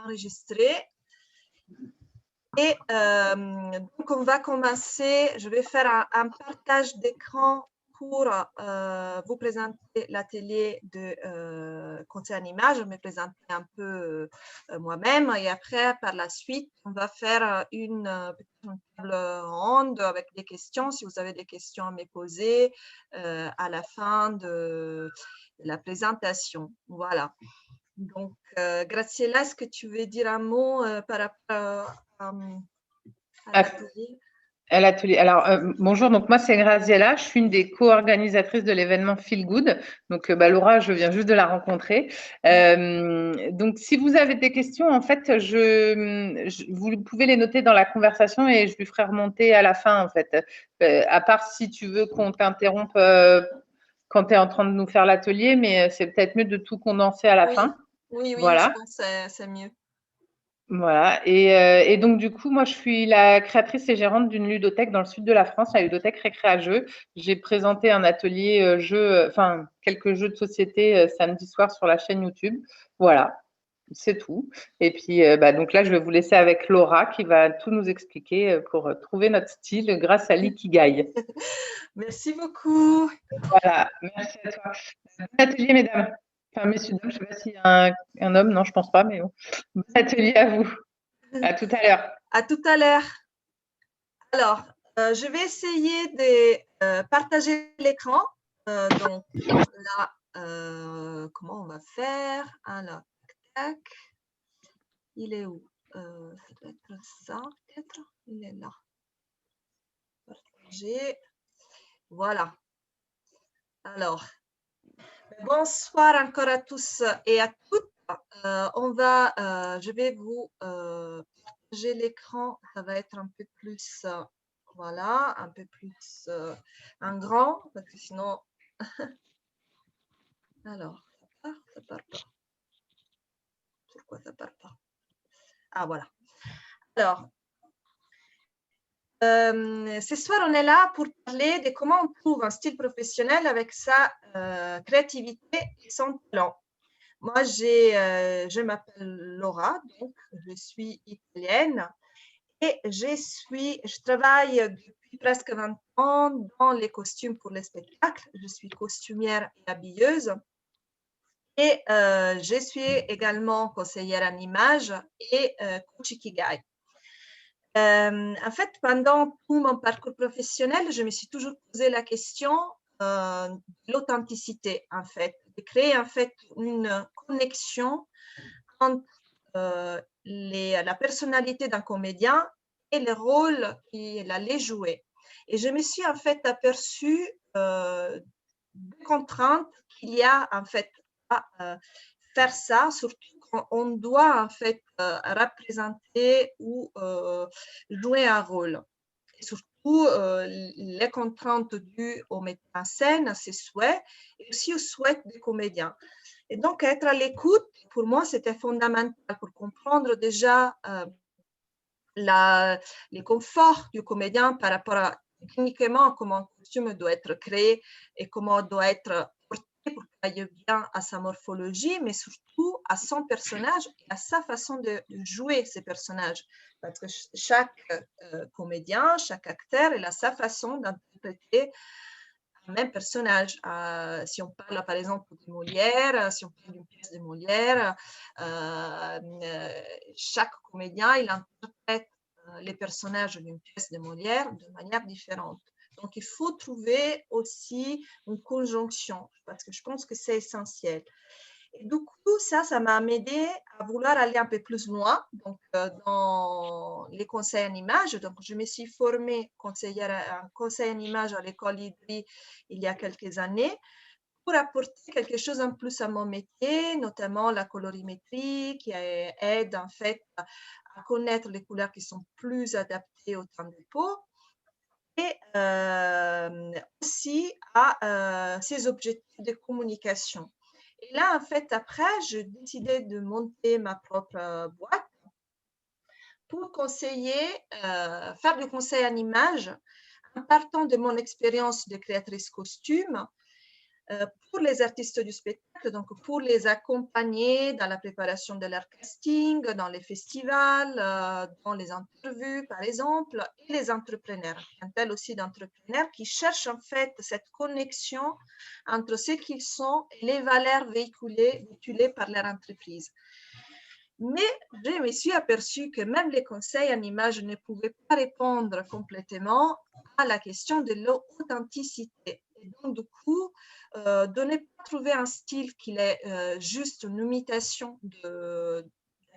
enregistré. Et donc, on va commencer. Je vais faire un partage d'écran pour vous présenter l'atelier de conseil en image. Je vais me présenter un peu moi-même et après, par la suite, on va faire une table ronde avec des questions. Si vous avez des questions à me poser à la fin de la présentation. Voilà. Donc, Graciela, est-ce que tu veux dire un mot par rapport à l'atelier? À l'atelier. Alors, bonjour, donc moi c'est Graziella, je suis une des co-organisatrices de l'événement Feel Good. Donc Laura, je viens juste de la rencontrer. Donc si vous avez des questions, en fait, vous pouvez les noter dans la conversation et je lui ferai remonter à la fin, en fait. À part si tu veux qu'on t'interrompe quand tu es en train de nous faire l'atelier, mais c'est peut-être mieux de tout condenser à la fin. Oui, Voilà. Je pense que c'est mieux. Voilà. Et donc, du coup, moi, je suis la créatrice et gérante d'une ludothèque dans le sud de la France, la ludothèque Récréa-Jeux. J'ai présenté un atelier quelques jeux de société samedi soir sur la chaîne YouTube. Voilà, c'est tout. Et puis, donc là, je vais vous laisser avec Laura qui va tout nous expliquer pour trouver notre style grâce à l'Ikigai. Merci beaucoup. Voilà, merci à toi. Bon atelier, mesdames. Enfin, messieurs, dames, je ne sais pas s'il y a un homme, non, je ne pense pas, mais bon. Bon atelier à vous. À tout à l'heure. À tout à l'heure. Alors, je vais essayer de partager l'écran. Donc, là, comment on va faire? Alors, tac. Il est où? Ça doit être ça, peut-être. Il est là. Partager. Voilà. Alors, bonsoir encore à tous et à toutes. Je vais vous partager l'écran. Ça va être un peu plus, voilà, un peu plus en grand, parce que sinon. Alors, ça part pas. Pourquoi ça part pas? Ah, voilà. Alors, ce soir, on est là pour parler de comment on trouve un style professionnel avec sa créativité et son talent. Moi, je m'appelle Laura, donc je suis italienne et je travaille depuis presque 20 ans dans les costumes pour les spectacles. Je suis costumière et habilleuse et je suis également conseillère en image et coach Ikigai. En fait, pendant tout mon parcours professionnel, je me suis toujours posé la question de l'authenticité, en fait, de créer en fait une connexion entre la personnalité d'un comédien et le rôle qu'il allait jouer. Et je me suis en fait aperçue des contraintes qu'il y a en fait à faire ça, surtout quand on doit en fait représenter ou jouer un rôle. Et surtout les contraintes dues au metteur en scène, à ses souhaits et aussi aux souhaits des comédiens. Et donc, être à l'écoute, pour moi, c'était fondamental pour comprendre déjà les conforts du comédien par rapport à techniquement comment un costume doit être créé et comment doit être porté pour qu'il aille bien à sa morphologie, mais surtout à son personnage et à sa façon de jouer ces personnages. Parce que chaque comédien, chaque acteur, il a sa façon d'interpréter un même personnage. Si on parle par exemple de Molière, si on parle d'une pièce de Molière, chaque comédien, il interprète les personnages d'une pièce de Molière de manière différente. Donc, il faut trouver aussi une conjonction, parce que je pense que c'est essentiel. Et du coup, ça m'a aidé à vouloir aller un peu plus loin donc, dans les conseils en image. Donc, je me suis formée conseillère en conseil en image à l'école IDRI il y a quelques années pour apporter quelque chose en plus à mon métier, notamment la colorimétrie qui aide en fait à connaître les couleurs qui sont plus adaptées au teint de peau et aussi à ces objectifs de communication. Et là, en fait, après, j'ai décidé de monter ma propre boîte pour conseiller, faire du conseil en image en partant de mon expérience de créatrice costume pour les artistes du spectacle, donc pour les accompagner dans la préparation de leur casting, dans les festivals, dans les interviews par exemple, et les entrepreneurs, un tel aussi d'entrepreneurs qui cherchent en fait cette connexion entre ce qu'ils sont et les valeurs véhiculées par leur entreprise. Mais je me suis aperçue que même les conseils en images ne pouvaient pas répondre complètement à la question de l'authenticité. Et donc, du coup, de ne pas trouver un style qui est juste une imitation de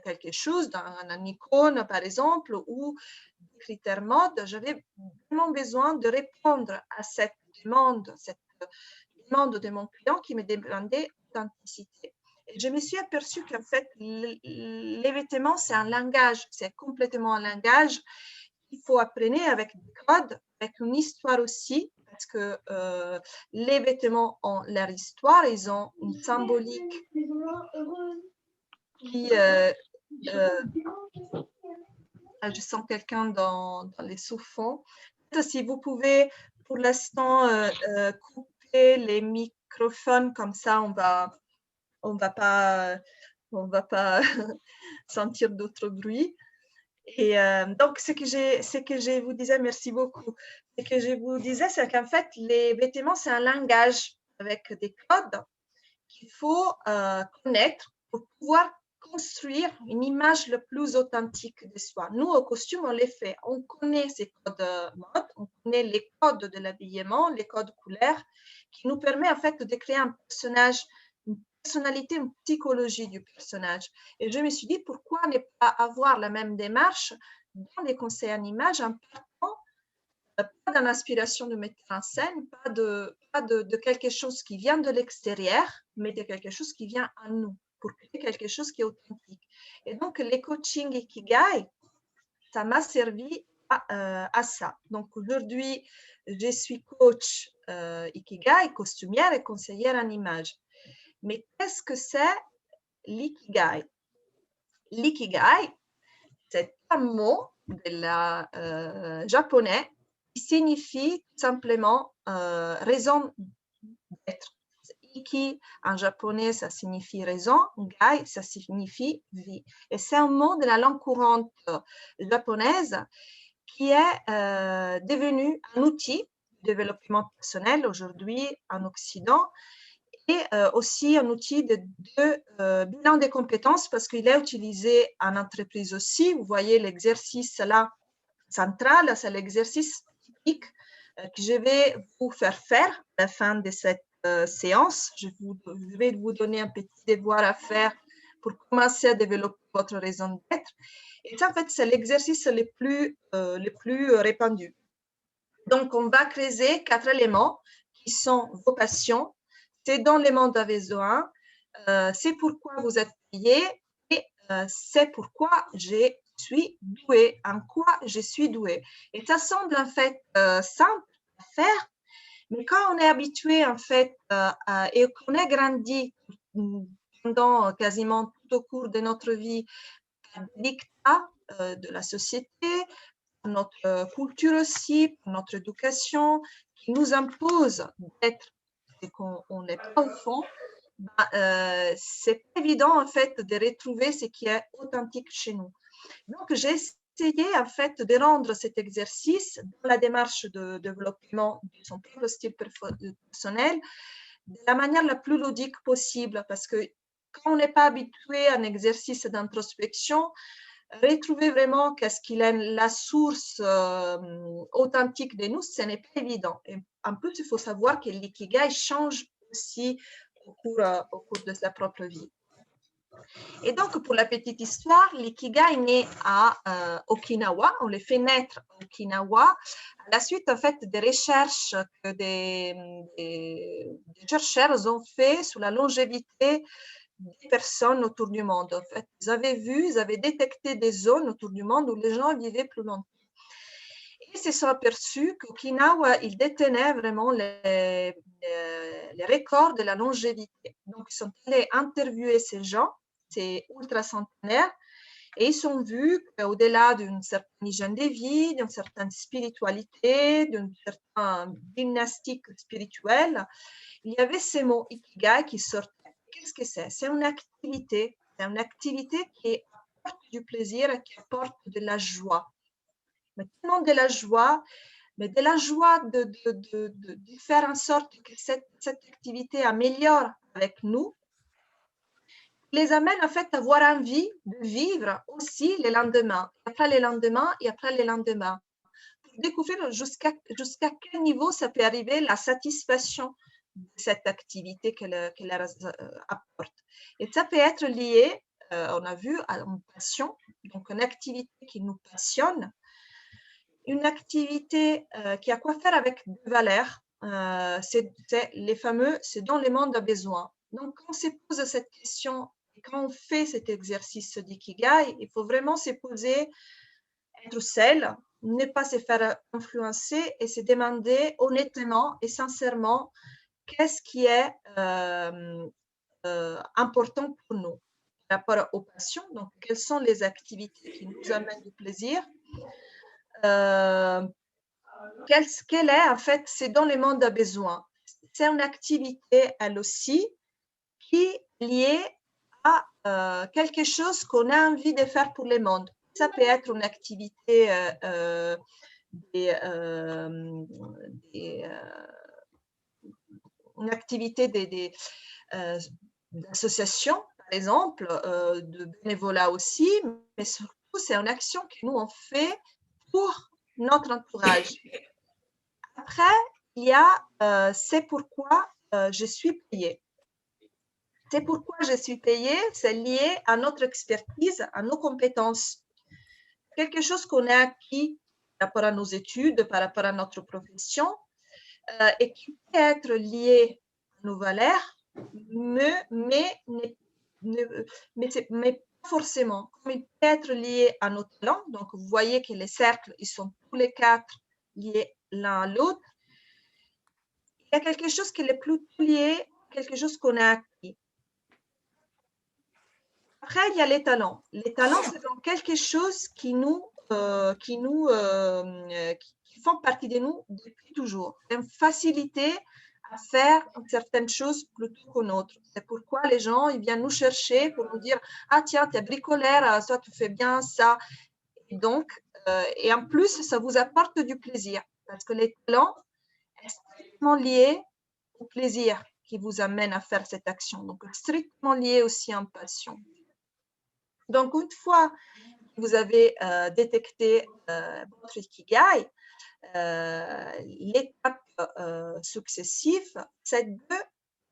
quelque chose, d'un icône par exemple, ou des critères mode, j'avais vraiment besoin de répondre à cette demande de mon client qui me demandait authenticité. Et je me suis aperçue qu'en fait, les vêtements, c'est un langage, c'est complètement un langage. Il faut apprendre avec des codes, avec une histoire aussi, parce que les vêtements ont leur histoire, ils ont une symbolique qui... je sens quelqu'un dans les sous-fonds. Si vous pouvez, pour l'instant, couper les microphones, comme ça, on va pas sentir d'autres bruits. Et donc, ce que je vous disais, merci beaucoup. Ce que je vous disais, c'est qu'en fait, les vêtements, c'est un langage avec des codes qu'il faut connaître pour pouvoir construire une image le plus authentique de soi. Nous, au costume, on les fait. On connaît ces codes mode, on connaît les codes de l'habillement, les codes couleurs, qui nous permet en fait de créer un personnage, une personnalité, une psychologie du personnage. Et je me suis dit, pourquoi ne pas avoir la même démarche dans les conseils en images en partant pas d'une inspiration de metteur en scène, pas de quelque chose qui vient de l'extérieur, mais de quelque chose qui vient à nous, pour créer quelque chose qui est authentique. Et donc, les coachings Ikigai, ça m'a servi à ça. Donc, aujourd'hui, je suis coach Ikigai, costumière et conseillère en images. Mais qu'est-ce que c'est l'Ikigai? L'Ikigai, c'est un mot de la japonais qui signifie simplement raison d'être. Iki, en japonais, ça signifie raison. Gai, ça signifie vie. Et c'est un mot de la langue courante japonaise qui est devenu un outil de développement personnel aujourd'hui en Occident et aussi un outil de bilan des compétences parce qu'il est utilisé en entreprise aussi. Vous voyez l'exercice là central, c'est l'exercice typique que je vais vous faire à la fin de cette séance. Je vais vous donner un petit devoir à faire pour commencer à développer votre raison d'être. Et ça, en fait, c'est l'exercice le plus répandu. Donc, on va creuser 4 éléments qui sont vos passions, c'est dans les mondes à besoin, c'est pourquoi vous êtes payé et c'est pourquoi je suis douée, en quoi je suis douée. Et ça semble en fait simple à faire, mais quand on est habitué en fait et qu'on est grandi pendant quasiment tout au cours de notre vie à des dictats de la société, notre culture aussi, notre éducation, qui nous impose d'être ce qu'on n'est pas au fond, c'est pas évident en fait de retrouver ce qui est authentique chez nous. Donc j'ai essayé en fait de rendre cet exercice dans la démarche de développement de son propre style personnel de la manière la plus ludique possible, parce que quand on n'est pas habitué à un exercice d'introspection, retrouver vraiment qu'est-ce qu'il est la source authentique de nous, ce n'est pas évident. Et en plus, il faut savoir que l'ikigai change aussi au cours de sa propre vie. Et donc, pour la petite histoire, l'ikigai naît à Okinawa. On le fait naître à Okinawa à la suite, en fait, des recherches que des chercheurs ont fait sur la longévité des personnes autour du monde. En fait, ils avaient détecté des zones autour du monde où les gens vivaient plus longtemps. Et ils se sont aperçus qu'Okinawa, il détenait vraiment les records de la longévité. Donc, ils sont allés interviewer ces gens, ces ultra-centenaires, Et ils ont vu qu'au-delà d'une certaine hygiène de vie, d'une certaine spiritualité, d'une certaine gymnastique spirituelle, il y avait ces mots ikigai qui sortaient. Qu'est-ce que c'est? C'est une activité qui apporte du plaisir et qui apporte de la joie. Mais tellement de la joie, mais de la joie de faire en sorte que cette activité améliore avec nous, les amène en fait à avoir envie de vivre aussi les lendemains, après les lendemains et après les lendemains, pour découvrir jusqu'à quel niveau ça peut arriver la satisfaction de cette activité qu'elle apporte. Et ça peut être lié, on a vu, à une passion, donc une activité qui nous passionne, une activité qui a quoi faire avec des valeurs, c'est les fameux « ce dont le monde a besoin ». Donc, quand on se pose cette question et quand on fait cet exercice d'ikigai, il faut vraiment se poser, être seul, ne pas se faire influencer et se demander honnêtement et sincèrement qu'est-ce qui est important pour nous par rapport aux passions. Donc, quelles sont les activités qui nous amènent du plaisir, quelle est en fait ce dont le monde a besoin. C'est une activité, elle aussi, qui est liée à quelque chose qu'on a envie de faire pour le monde. Ça peut être une activité d'association, par exemple, de bénévolat aussi, mais surtout, c'est une action que nous, on fait pour notre entourage. Après, il y a c'est pourquoi je suis payée. C'est pourquoi je suis payée, c'est lié à notre expertise, à nos compétences. Quelque chose qu'on a acquis par rapport à nos études, par rapport à notre profession, et qui peut être lié à nos valeurs, mais pas forcément. Comme il peut être lié à nos talents, donc vous voyez que les cercles, ils sont tous les quatre liés l'un à l'autre. Il y a quelque chose qui est plus lié à quelque chose qu'on a acquis. Après, il y a les talents. Les talents, c'est donc quelque chose qui font partie de nous depuis toujours. C'est une facilité à faire certaines choses plutôt qu'une autre. C'est pourquoi les gens ils viennent nous chercher pour nous dire « Ah tiens, tu es bricolaire, toi tu fais bien ça ». Et donc, et en plus, ça vous apporte du plaisir parce que les talents sont strictement liés au plaisir qui vous amène à faire cette action. Donc, strictement lié aussi en passion. Donc, une fois que vous avez détecté votre ikigai, l'étape successive, c'est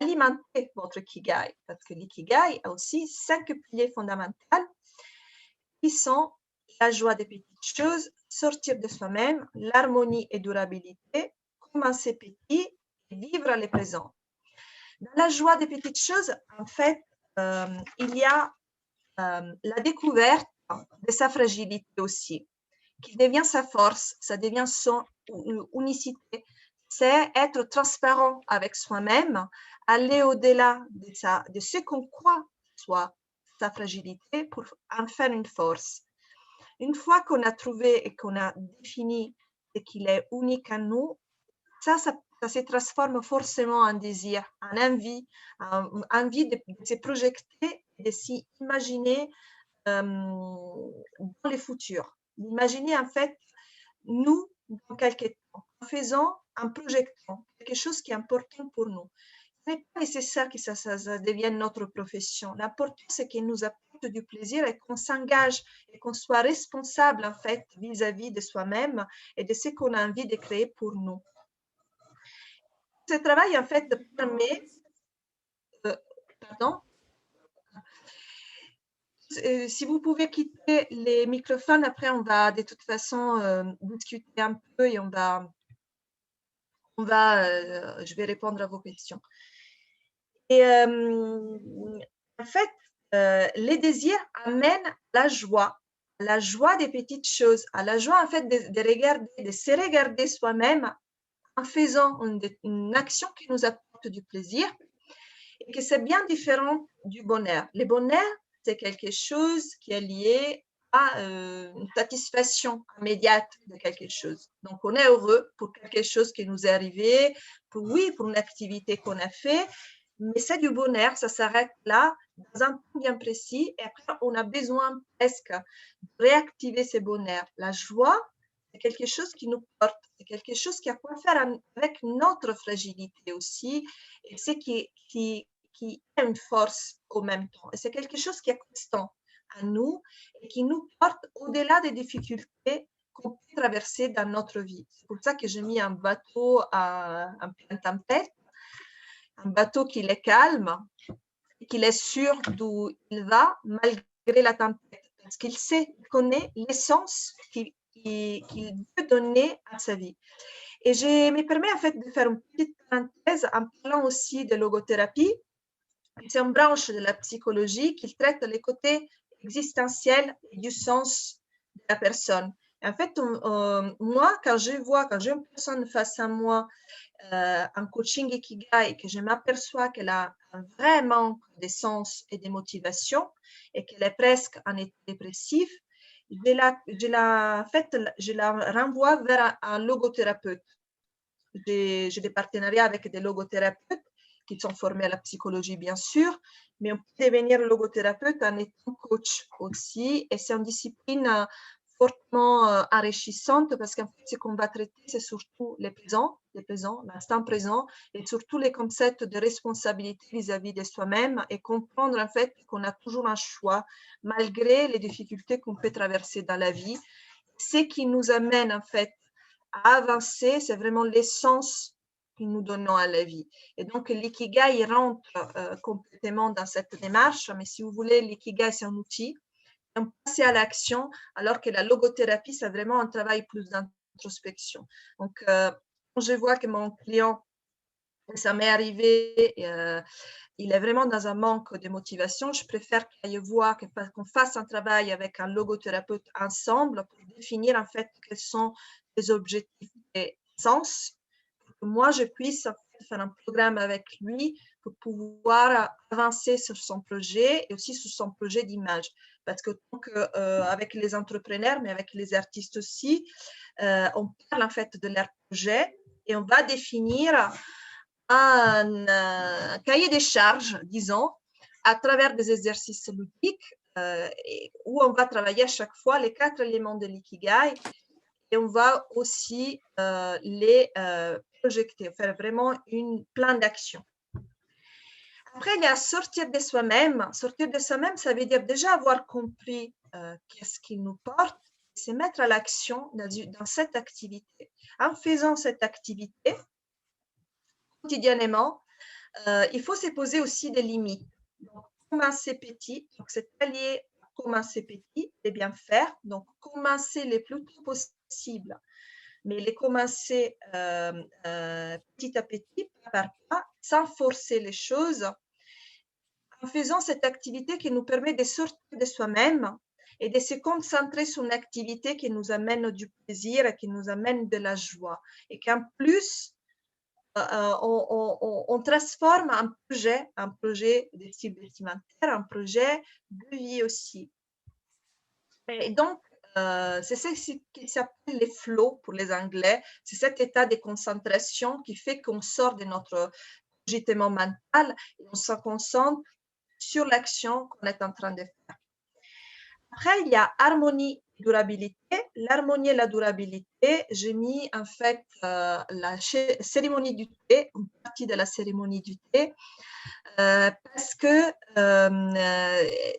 d'alimenter votre ikigai, parce que l'ikigai a aussi 5 piliers fondamentaux qui sont la joie des petites choses, sortir de soi-même, l'harmonie et durabilité, commencer petit et vivre le présent. Dans la joie des petites choses, en fait, il y a la découverte de sa fragilité aussi, qui devient sa force, ça devient son unicité. C'est être transparent avec soi-même, aller au-delà de ce qu'on croit soit sa fragilité pour en faire une force. Une fois qu'on a trouvé et qu'on a défini ce qu'il est unique en nous, ça se transforme forcément en désir, en envie de se projeter, de s'y imaginer dans le futur. D'imaginer en fait nous dans quelques temps, en faisant, en projetant quelque chose qui est important pour nous. Ce n'est pas nécessaire que ça devienne notre profession. L'important, c'est qu'il nous apporte du plaisir et qu'on s'engage et qu'on soit responsable en fait vis-à-vis de soi-même et de ce qu'on a envie de créer pour nous. Ce travail en fait permet, si vous pouvez quitter les microphones, après on va de toute façon discuter un peu et je vais répondre à vos questions. Et en fait, les désirs amènent la joie des petites choses, à la joie en fait de se regarder soi-même en faisant une action qui nous apporte du plaisir et que c'est bien différent du bonheur. Le bonheur, c'est quelque chose qui est lié une satisfaction immédiate de quelque chose. Donc, on est heureux pour quelque chose qui nous est arrivé, pour une activité qu'on a fait, mais c'est du bonheur, ça s'arrête là, dans un temps bien précis, et après, on a besoin presque de réactiver ces bonheurs. La joie, c'est quelque chose qui nous porte, c'est quelque chose qui a quoi faire avec notre fragilité aussi, et c'est qui a une force au même temps. Et c'est quelque chose qui est constant à nous et qui nous porte au-delà des difficultés qu'on peut traverser dans notre vie. C'est pour ça que j'ai mis un bateau en pleine tempête, un bateau qui est calme et qu'il est sûr d'où il va malgré la tempête. Parce qu'il sait, il connaît l'essence qu'il veut donner à sa vie. Et je me permets en fait de faire une petite parenthèse en parlant aussi de logothérapie. C'est une branche de la psychologie qui traite les côtés existentiels et du sens de la personne. Et en fait, moi, quand j'ai une personne face à moi en coaching Ikigai et que je m'aperçois qu'elle a un vrai manque de sens et de motivation et qu'elle est presque en état dépressif, je la renvoie vers un logothérapeute. J'ai des partenariats avec des logothérapeutes qui sont formés à la psychologie, bien sûr, mais on peut devenir logothérapeute en étant coach aussi. Et c'est une discipline fortement enrichissante parce qu'en fait, ce qu'on va traiter, c'est surtout l'instant présent, et surtout les concepts de responsabilité vis-à-vis de soi-même et comprendre en fait qu'on a toujours un choix malgré les difficultés qu'on peut traverser dans la vie. Ce qui nous amène en fait à avancer, c'est vraiment l'essence que nous donnons à la vie. Et donc, l'ikigai, il rentre complètement dans cette démarche, mais si vous voulez, l'ikigai, c'est un outil. On passe à l'action, alors que la logothérapie, c'est vraiment un travail plus d'introspection. Donc, quand je vois que mon client, ça m'est arrivé, il est vraiment dans un manque de motivation, je préfère qu'on fasse un travail avec un logothérapeute ensemble pour définir en fait quels sont les objectifs et sens, pour que moi je puisse faire un programme avec lui pour pouvoir avancer sur son projet et aussi sur son projet d'image. Parce que avec les entrepreneurs, mais avec les artistes aussi, on parle en fait de leur projet et on va définir un cahier des charges, disons, à travers des exercices ludiques où on va travailler à chaque fois les 4 éléments de l'ikigai et on va aussi les projeter, faire vraiment un plan d'action. Après, il y a sortir de soi-même. Sortir de soi-même, ça veut dire déjà avoir compris qu'est-ce qui nous porte, c'est mettre à l'action dans cette activité. En faisant cette activité, quotidiennement, il faut se poser aussi des limites. Donc, commencer petit, donc c'est lié à commencer petit et bien faire. Donc, commencer le plus tôt possible, mais les commencer petit à petit, pas par pas, sans forcer les choses, en faisant cette activité qui nous permet de sortir de soi-même et de se concentrer sur une activité qui nous amène du plaisir et qui nous amène de la joie. Et qu'en plus, on transforme un projet de style vestimentaire, un projet de vie aussi. Et donc, c'est ce qui s'appelle les flows pour les Anglais. C'est cet état de concentration qui fait qu'on sort de notre agitement mental et on se concentre sur l'action qu'on est en train de faire. Après, il y a harmonie, durabilité. L'harmonie et la durabilité, j'ai mis en fait la cérémonie du thé, une partie de la cérémonie du thé, parce que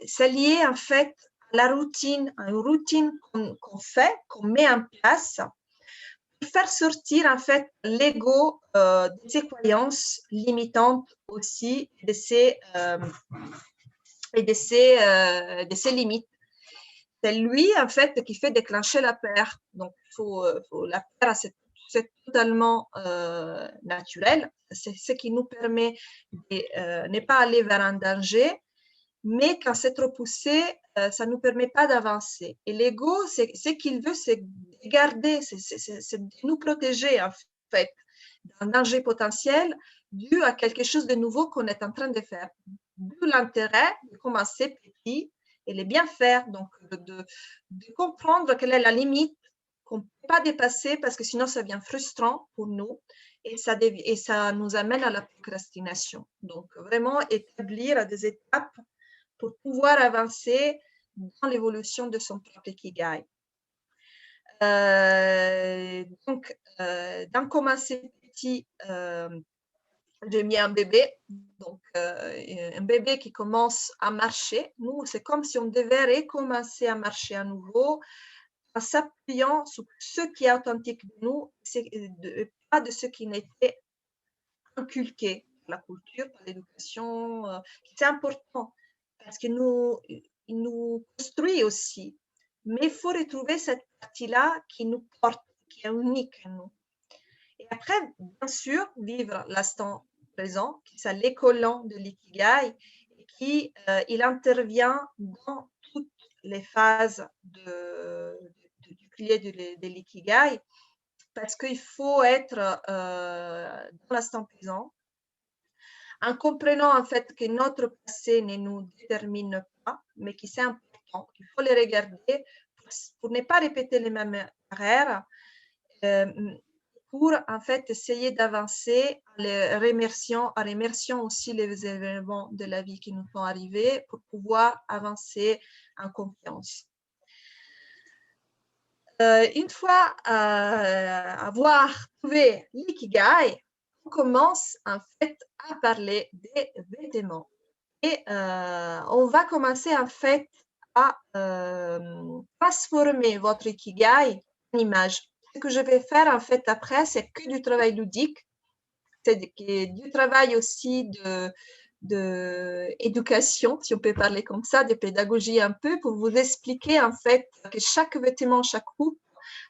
c'est lié en fait à la routine, à une routine qu'on fait, qu'on met en place pour faire sortir en fait l'ego de ses croyances limitantes aussi, de ses limites. C'est lui, en fait, qui fait déclencher la peur. Donc, la peur, c'est totalement naturel. C'est ce qui nous permet de ne pas aller vers un danger, mais quand c'est trop poussé, ça ne nous permet pas d'avancer. Et l'ego, ce qu'il veut, c'est garder, c'est de nous protéger, en fait, d'un danger potentiel dû à quelque chose de nouveau qu'on est en train de faire. D'où l'intérêt de commencer petit et les bienfaits, donc de comprendre quelle est la limite qu'on ne peut pas dépasser parce que sinon ça devient frustrant pour nous et ça nous amène à la procrastination. Donc vraiment établir des étapes pour pouvoir avancer dans l'évolution de son propre Ikigai. Dans commencer petit, j'ai mis un bébé, donc un bébé qui commence à marcher. Nous, c'est comme si on devait recommencer à marcher à nouveau en s'appuyant sur ce qui est authentique de nous, pas de ce qui n'était inculqué par la culture, par l'éducation. C'est important parce qu'il nous construit aussi. Mais il faut retrouver cette partie-là qui nous porte, qui est unique à nous. Et après, bien sûr, vivre l'instant présent, qui est l'écolon de l'ikigai, et qui il intervient dans toutes les phases du pilier de l'ikigai, parce qu'il faut être dans l'instant présent, en comprenant en fait que notre passé ne nous détermine pas, mais que c'est important, qu'il faut les regarder pour ne pas répéter les mêmes erreurs, pour en fait essayer d'avancer en remerciant aussi les événements de la vie qui nous sont arrivés pour pouvoir avancer en confiance. Une fois avoir trouvé l'ikigai, on commence en fait à parler des vêtements. Et on va commencer en fait à transformer votre ikigai en image. Ce que je vais faire en fait après, c'est que du travail ludique, c'est du travail aussi d'éducation, si on peut parler comme ça, de pédagogie un peu, pour vous expliquer en fait que chaque vêtement, chaque coupe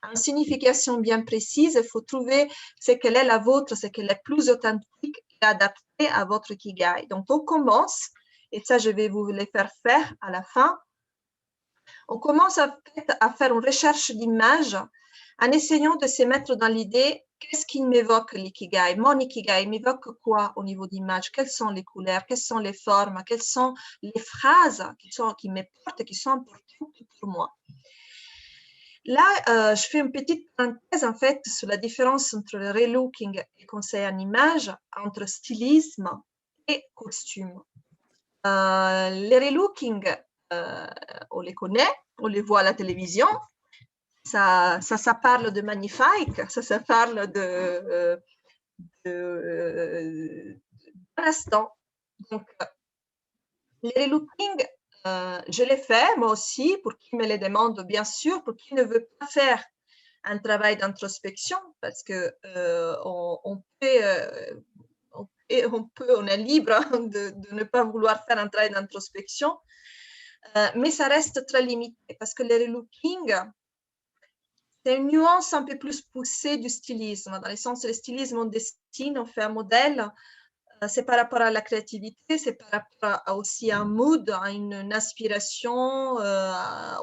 a une signification bien précise. Il faut trouver ce qu'elle est la vôtre, ce qu'elle est plus authentique et adaptée à votre ikigai. Donc, on commence, et ça, je vais vous le faire à la fin. On commence à faire une recherche d'images en essayant de se mettre dans l'idée qu'est-ce qui m'évoque l'ikigai. Mon ikigai m'évoque quoi au niveau d'image? Quelles sont les couleurs? Quelles sont les formes? Quelles sont les phrases qui me portent, qui sont importantes pour moi? Là, je fais une petite parenthèse en fait sur la différence entre le relooking et conseil en image, entre stylisme et costume. Les relooking, on les connaît, on les voit à la télévision. Ça parle de magnifique, ça parle d'un instant. Donc, les relooking, je les fais moi aussi pour qui me les demande, bien sûr, pour qui ne veut pas faire un travail d'introspection, parce que on est libre de ne pas vouloir faire un travail d'introspection, mais ça reste très limité parce que les relooking, c'est une nuance un peu plus poussée du stylisme, dans le sens où le stylisme, on dessine, on fait un modèle, c'est par rapport à la créativité, c'est par rapport aussi à un mood, à une inspiration,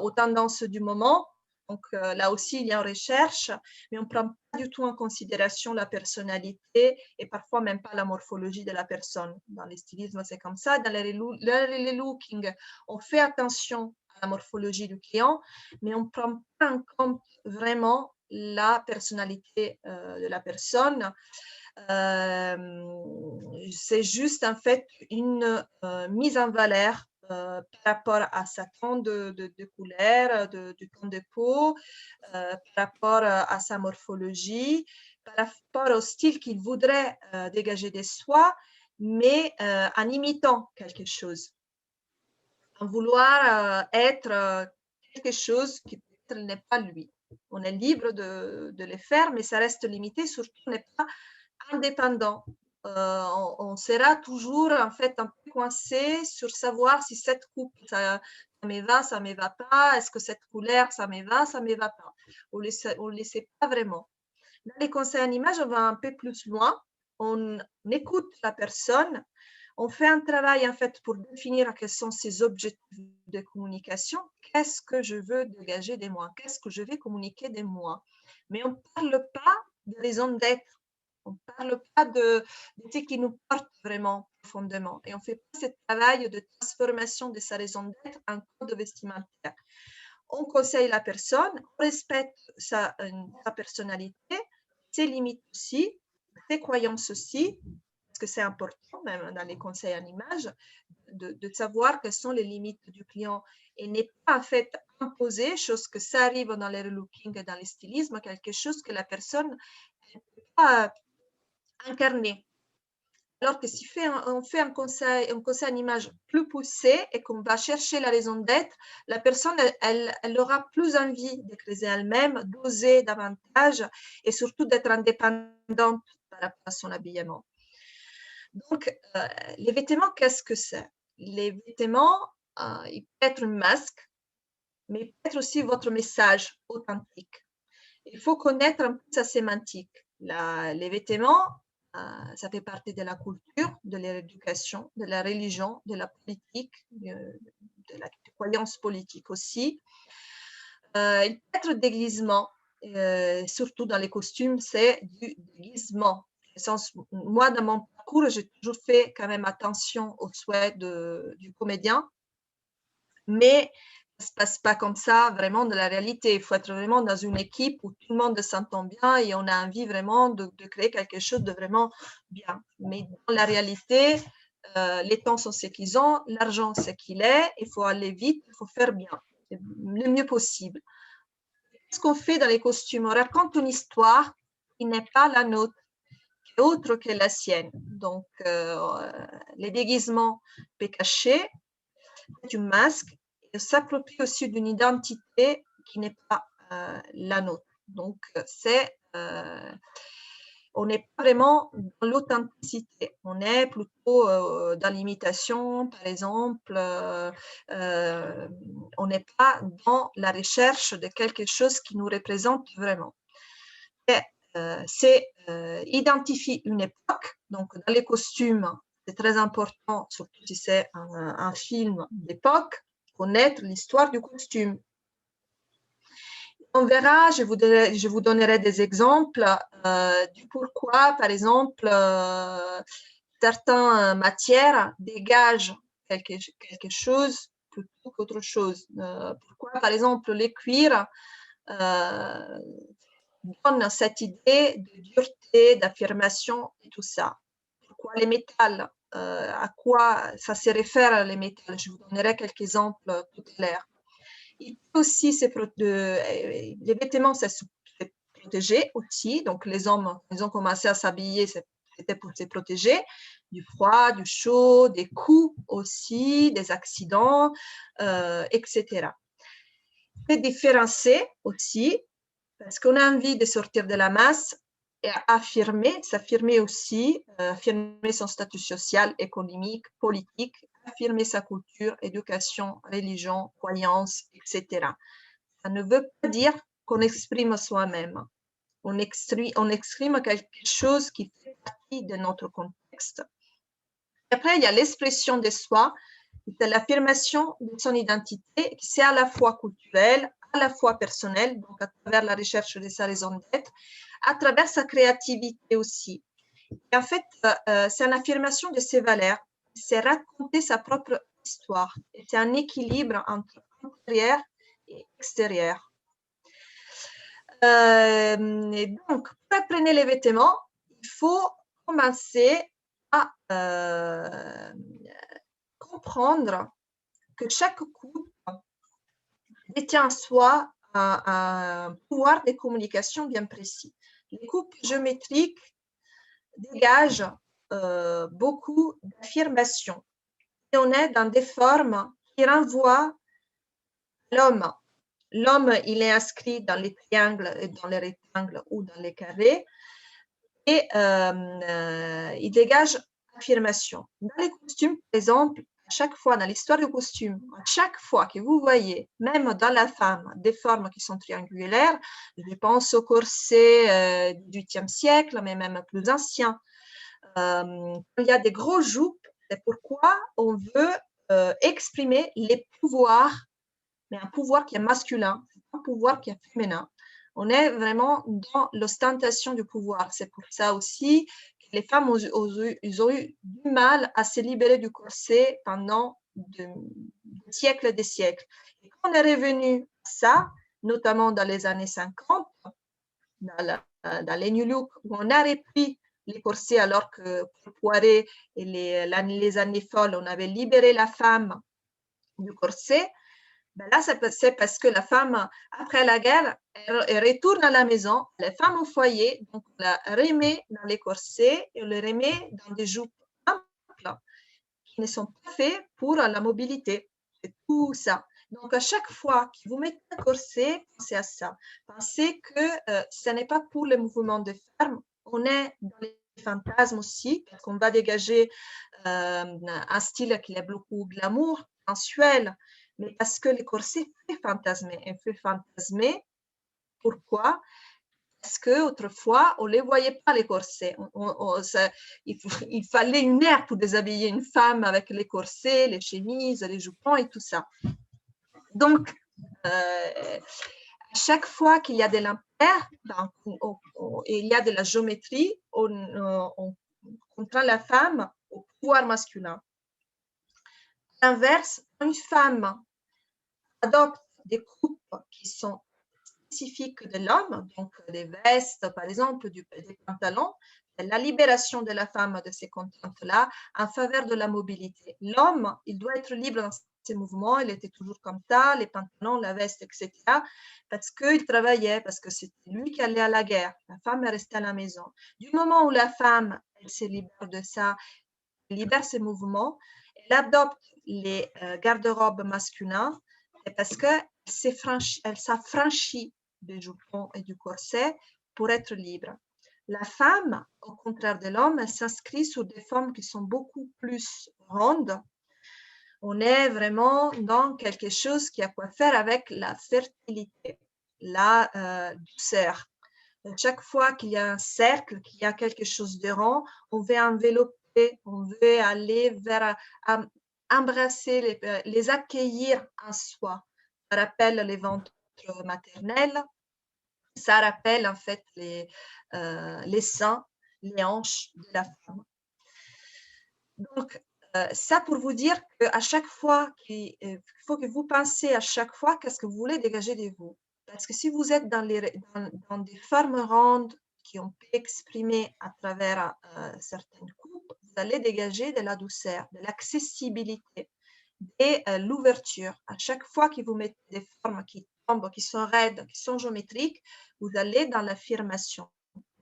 aux tendances du moment. Donc là aussi, il y a une recherche, mais on ne prend pas du tout en considération la personnalité et parfois même pas la morphologie de la personne. Dans les stylismes, c'est comme ça. Dans les relooking, on fait attention à la morphologie du client, mais on ne prend pas en compte vraiment la personnalité de la personne. C'est juste en fait une mise en valeur par rapport à sa tone de couleur, du ton de peau, par rapport à sa morphologie, par rapport au style qu'il voudrait dégager de soi, mais en imitant quelque chose, en vouloir être quelque chose qui peut-être n'est pas lui. On est libre de le faire, mais ça reste limité, surtout on n'est pas indépendant. On sera toujours en fait un peu coincé sur savoir si cette coupe ça me va, ça me va pas, est-ce que cette couleur ça me va, ça me va pas. On ne sait pas vraiment. Dans les conseils en image, on va un peu plus loin, on écoute la personne, on fait un travail en fait pour définir quels sont ses objectifs de communication, qu'est-ce que je veux dégager de moi, qu'est-ce que je vais communiquer de moi. Mais on ne parle pas de raison d'être. On ne parle pas de ce qui nous porte vraiment profondément. Et on ne fait pas ce travail de transformation de sa raison d'être en code vestimentaire. On conseille la personne, on respecte sa personnalité, ses limites aussi, ses croyances aussi, parce que c'est important, même dans les conseils en image, de savoir quelles sont les limites du client et n'est pas en fait imposer, chose que ça arrive dans les relooking et dans les stylismes, quelque chose que la personne ne peut pas incarner. Alors que si on fait un conseil en image plus poussé et qu'on va chercher la raison d'être, la personne, elle aura plus envie de creuser elle-même, d'oser davantage et surtout d'être indépendante par rapport à son habillement. Donc, les vêtements, qu'est-ce que c'est? Les vêtements, il peut être un masque, mais il peut être aussi votre message authentique. Il faut connaître un peu sa sémantique. Les vêtements, ça fait partie de la culture, de l'éducation, de la religion, de la politique, de la croyance politique aussi. Il peut être déguisement, surtout dans les costumes, c'est du déguisement. Moi, dans mon parcours, j'ai toujours fait quand même attention aux souhaits du comédien, mais ça ne se passe pas comme ça vraiment de la réalité. Il faut être vraiment dans une équipe où tout le monde s'entend bien et on a envie vraiment de créer quelque chose de vraiment bien. Mais dans la réalité, les temps sont ce qu'ils ont, l'argent c'est qu'il est, il faut aller vite, il faut faire bien, le mieux possible. Ce qu'on fait dans les costumes, on raconte une histoire qui n'est pas la nôtre, qui est autre que la sienne. Donc, les déguisements peuvent cacher du masque et s'approprier aussi d'une identité qui n'est pas la nôtre. Donc, on n'est pas vraiment dans l'authenticité, on est plutôt dans l'imitation, par exemple, on n'est pas dans la recherche de quelque chose qui nous représente vraiment. C'est identifier une époque, donc dans les costumes, c'est très important, surtout si c'est un film d'époque, connaître l'histoire du costume. On verra, je vous donnerai des exemples du pourquoi, par exemple, certaines matières dégagent quelque chose plutôt qu'autre chose. Pourquoi, par exemple, les cuirs donnent cette idée de dureté, d'affirmation et tout ça. Pourquoi les métals, à quoi ça se réfère les métals? Je vous donnerai quelques exemples tout à l'heure. Il peut aussi les vêtements, c'est protégé aussi. Donc, les hommes, ils ont commencé à s'habiller, c'était pour se protéger du froid, du chaud, des coups aussi, des accidents, etc. C'est différencier aussi, parce qu'on a envie de sortir de la masse et s'affirmer aussi, affirmer son statut social, économique, politique, affirmer sa culture, éducation, religion, croyance, etc. Ça ne veut pas dire qu'on exprime soi-même. On exprime quelque chose qui fait partie de notre contexte. Et après, il y a l'expression de soi, c'est l'affirmation de son identité, c'est à la fois culturelle, à la fois personnelle, donc à travers la recherche de sa raison d'être, à travers sa créativité aussi. Et en fait, c'est une affirmation de ses valeurs, c'est raconter sa propre histoire. C'est un équilibre entre intérieur et extérieur. Et donc, pour apprendre les vêtements, il faut commencer à comprendre que chaque coupe détient en soi un pouvoir de communication bien précis. Les coupes géométriques dégagent beaucoup d'affirmations. Et on est dans des formes qui renvoient l'homme. L'homme, il est inscrit dans les triangles, dans les rectangles ou dans les carrés et il dégage affirmation. Dans les costumes, par exemple, à chaque fois, dans l'histoire du costume, à chaque fois que vous voyez, même dans la femme, des formes qui sont triangulaires, je pense au corset du XVIIIe siècle, mais même plus ancien, il y a des gros jupes, c'est pourquoi on veut exprimer les pouvoirs, mais un pouvoir qui est masculin, un pouvoir qui est féminin. On est vraiment dans l'ostentation du pouvoir. C'est pour ça aussi que les femmes ils ont eu du mal à se libérer du corset pendant des siècles et des siècles. Et quand on est revenu à ça, notamment dans les années 50, dans les New Look, où on a repris les corsets alors que pour Poiret et les années folles, on avait libéré la femme du corset. Ben là, c'est parce que la femme, après la guerre, elle retourne à la maison, les femmes au foyer, donc on la remet dans les corsets et on les remet dans des jupes amples qui ne sont pas faits pour la mobilité. C'est tout ça. Donc, à chaque fois que vous mettez un corset, pensez à ça. Pensez que ce n'est pas pour le mouvement de femmes. On est dans les fantasmes aussi, parce qu'on va dégager un style qui est beaucoup glamour, sensuel, mais parce que le corset fait fantasmer. Et fait fantasmer, pourquoi? Parce qu'autrefois, on ne les voyait pas, les corsets. Il fallait une heure pour déshabiller une femme avec les corsets, les chemises, les jupons et tout ça. Donc, à chaque fois qu'il y a de l'impair, il y a de la géométrie, on contraint la femme au pouvoir masculin. À l'inverse, une femme adopte des coupes qui sont spécifiques de l'homme, donc des vestes, par exemple, des pantalons, la libération de la femme de ces contraintes-là en faveur de la mobilité. L'homme, il doit être libre dans ses mouvements, il était toujours comme ça, les pantalons, la veste, etc., parce qu'il travaillait, parce que c'était lui qui allait à la guerre. La femme est restée à la maison. Du moment où la femme, elle se libère de ça, elle libère ses mouvements, elle adopte les garde-robes masculins, c'est parce qu'elle s'affranchit du jupon et du corset pour être libre. La femme, au contraire de l'homme, elle s'inscrit sur des formes qui sont beaucoup plus rondes. On est vraiment dans quelque chose qui a quoi faire avec la fertilité, la douceur. Chaque fois qu'il y a un cercle, qu'il y a quelque chose de rond, on veut envelopper, on veut aller vers embrasser, les accueillir en soi. Ça rappelle les ventres maternels, ça rappelle en fait les seins, les hanches de la femme. Donc, ça pour vous dire qu'à chaque fois, il faut que vous pensiez à chaque fois qu'est-ce que vous voulez dégager de vous. Parce que si vous êtes dans des formes rondes qui ont pu exprimer à travers certaines coupes, vous allez dégager de la douceur, de l'accessibilité et l'ouverture. À chaque fois que vous mettez des formes qui tombent, qui sont raides, qui sont géométriques, vous allez dans l'affirmation.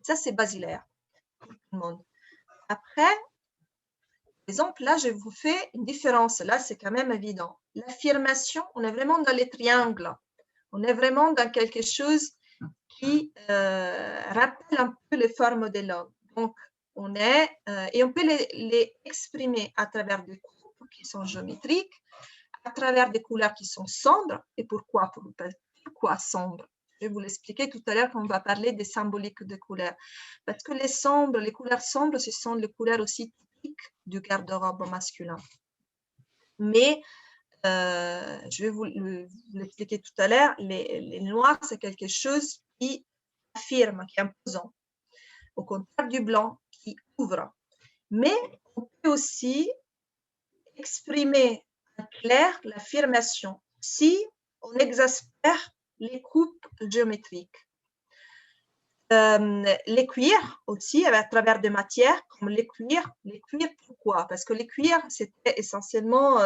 Ça, c'est basilaire pour tout le monde. Après, par exemple, là, je vous fais une différence. Là, c'est quand même évident. L'affirmation, on est vraiment dans les triangles. On est vraiment dans quelque chose qui rappelle un peu les formes de l'homme. Donc, on est, et on peut les exprimer à travers des coupes qui sont géométriques, à travers des couleurs qui sont sombres. Et pourquoi sombres? Je vais vous l'expliquer tout à l'heure quand on va parler des symboliques de couleurs. Parce que les couleurs sombres, ce sont les couleurs aussi typiques du garde-robe masculin. Mais je vais vous l'expliquer tout à l'heure, les noirs, c'est quelque chose qui affirme, qui est imposant, au contraire du blanc qui ouvre. Mais on peut aussi exprimer en clair l'affirmation si on exaspère les coupes géométriques. Les cuirs aussi, à travers des matières comme les cuirs. Les cuirs, pourquoi? Parce que les cuirs, c'était essentiellement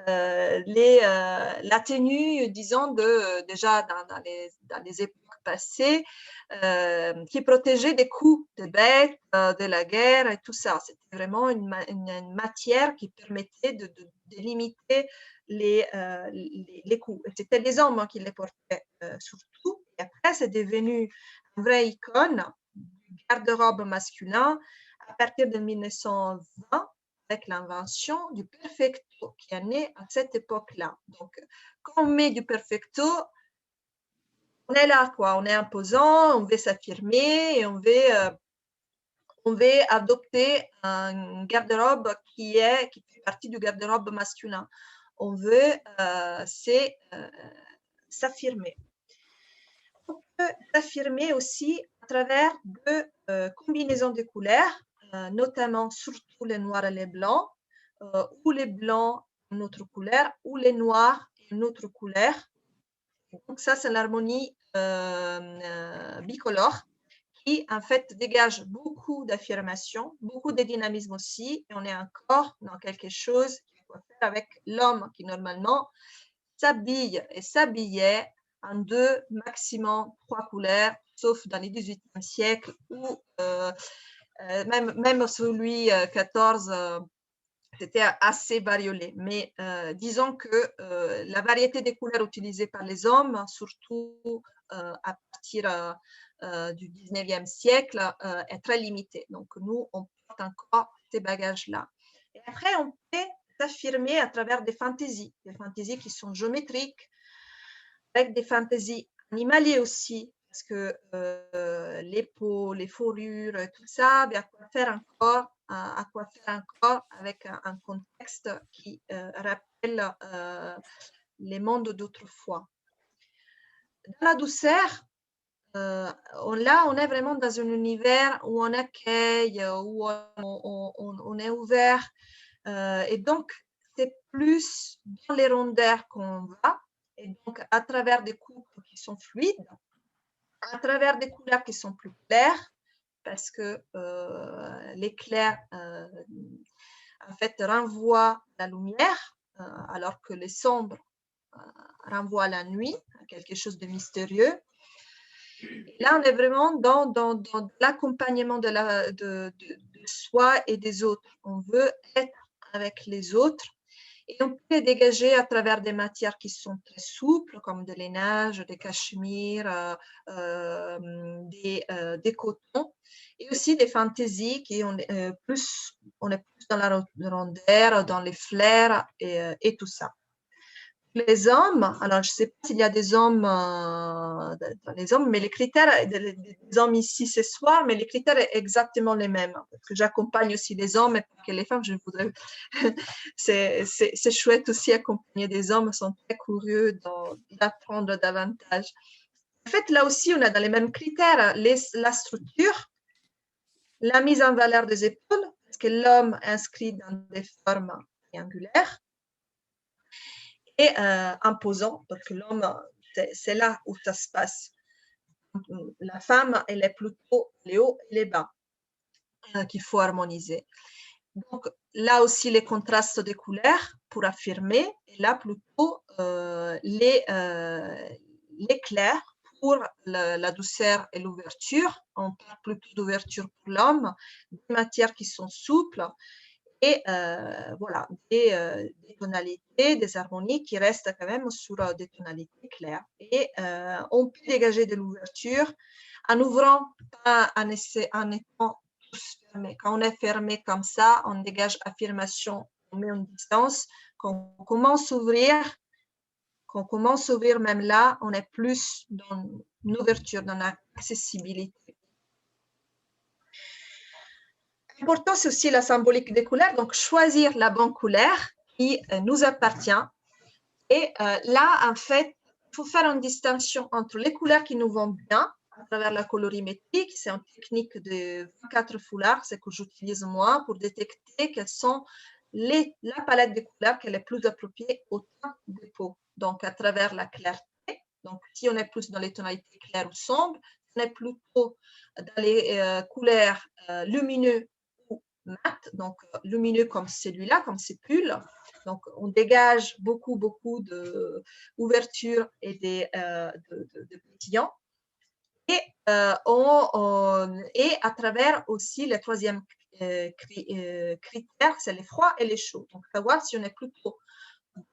la tenue, disons, déjà dans les époques passées, qui protégeait des coups de bêtes, de la guerre et tout ça. C'était vraiment une matière qui permettait de limiter les coups. C'était les hommes qui les portaient surtout. Et après, c'est devenu une vraie icône du garde-robe masculin à partir de 1920 avec l'invention du perfecto qui est né à cette époque-là. Donc, quand on met du perfecto, on est là, quoi. On est imposant, on veut s'affirmer et on veut adopter un garde-robe qui fait partie du garde-robe masculin. On veut s'affirmer. peut s'affirmer aussi à travers de combinaisons de couleurs, notamment surtout les noirs et les blancs, ou les blancs une autre couleur, ou les noirs une autre couleur. Donc ça, c'est l'harmonie bicolore qui, en fait, dégage beaucoup d'affirmation, beaucoup de dynamisme aussi. Et on est encore dans quelque chose qu'il faut faire avec l'homme qui, normalement, s'habille et s'habillait en 2, maximum 3 couleurs, sauf dans le XVIIIe siècle où même sous Louis XIV, c'était assez bariolé. Mais disons que la variété des couleurs utilisées par les hommes, surtout à partir du 19e siècle, est très limitée. Donc, nous, on porte encore ces bagages-là. Et après, on peut s'affirmer à travers des fantaisies qui sont géométriques, avec des fantaisies animalières aussi, parce que les peaux, les fourrures, tout ça, à quoi faire encore avec un contexte qui rappelle les mondes d'autrefois. Dans la douceur, là, on est vraiment dans un univers où on accueille, où on est ouvert. Et donc, c'est plus dans les rondeurs qu'on va. Et donc, à travers des coupes qui sont fluides, à travers des couleurs qui sont plus claires, parce que les clairs, en fait, renvoient la lumière, alors que les sombres renvoient la nuit, quelque chose de mystérieux. Et là, on est vraiment dans l'accompagnement de soi et des autres. On veut être avec les autres. Et on peut les dégager à travers des matières qui sont très souples, comme de lainage, des cachemires, des cotons, et aussi des fantaisies qui on est plus dans la rondeur, dans les fleurs et tout ça. Les hommes, alors je ne sais pas s'il y a des hommes dans les hommes, mais les critères des hommes ici ce soir, mais les critères sont exactement les mêmes. Parce que j'accompagne aussi les hommes et pas que les femmes, je voudrais. c'est chouette aussi accompagner des hommes, ils sont très curieux d'apprendre davantage. En fait, là aussi, on a dans les mêmes critères la structure, la mise en valeur des épaules, parce que l'homme inscrit dans des formes triangulaires, et imposant, parce que l'homme, c'est là où ça se passe. La femme, elle est plutôt les hauts et les bas qu'il faut harmoniser. Donc, là aussi, les contrastes des couleurs pour affirmer, et là plutôt les clairs pour la douceur et l'ouverture. On parle plutôt d'ouverture pour l'homme, des matières qui sont souples, et voilà, des tonalités, des harmonies qui restent quand même sur des tonalités claires. Et on peut dégager de l'ouverture en ouvrant, pas en étant tous fermés. Quand on est fermé comme ça, on dégage affirmation, on met une distance. Quand on commence à ouvrir, même là, on est plus dans une ouverture, dans l'accessibilité. L'important, c'est aussi la symbolique des couleurs, donc choisir la bonne couleur qui nous appartient. Et là, en fait, il faut faire une distinction entre les couleurs qui nous vont bien à travers la colorimétrie, c'est une technique de 24 foulards, c'est que j'utilise moi pour détecter quelles sont la palette de couleurs qui est la plus appropriée au teint de peau. Donc, à travers la clarté, donc si on est plus dans les tonalités claires ou sombres, on est plutôt dans les couleurs lumineuses mat, donc lumineux comme celui-là, comme ces pulls. Donc, on dégage beaucoup d'ouverture et de pétillants. Et, et à travers aussi le troisième critère, c'est les froids et les chauds. Donc, savoir si on est plutôt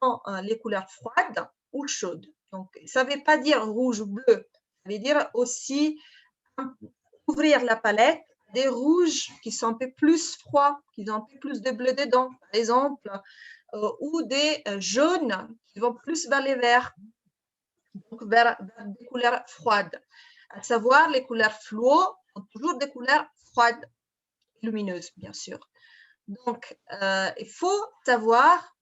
dans les couleurs froides ou chaudes. Donc, ça ne veut pas dire rouge ou bleu, ça veut dire aussi ouvrir la palette des rouges qui sont un peu plus froids, qui ont un peu plus de bleu dedans, par exemple, ou des jaunes qui vont plus vers les verts, donc vers des couleurs froides. À savoir, les couleurs fluo ont toujours des couleurs froides, lumineuses, bien sûr. Donc, il faut savoir,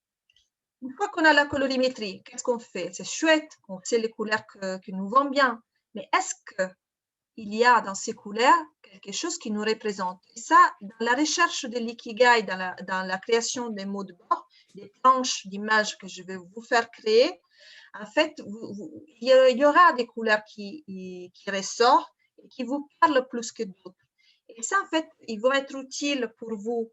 une fois qu'on a la colorimétrie, qu'est-ce qu'on fait? C'est chouette, on sait les couleurs qui nous vont bien, mais est-ce qu'il y a dans ces couleurs quelque chose qui nous représente? Et ça, dans la recherche de l'ikigai, dans la création des mots de bord, des planches d'images que je vais vous faire créer, en fait, il y aura des couleurs qui ressortent et qui vous parlent plus que d'autres. Et ça, en fait, ils vont être utiles pour vous.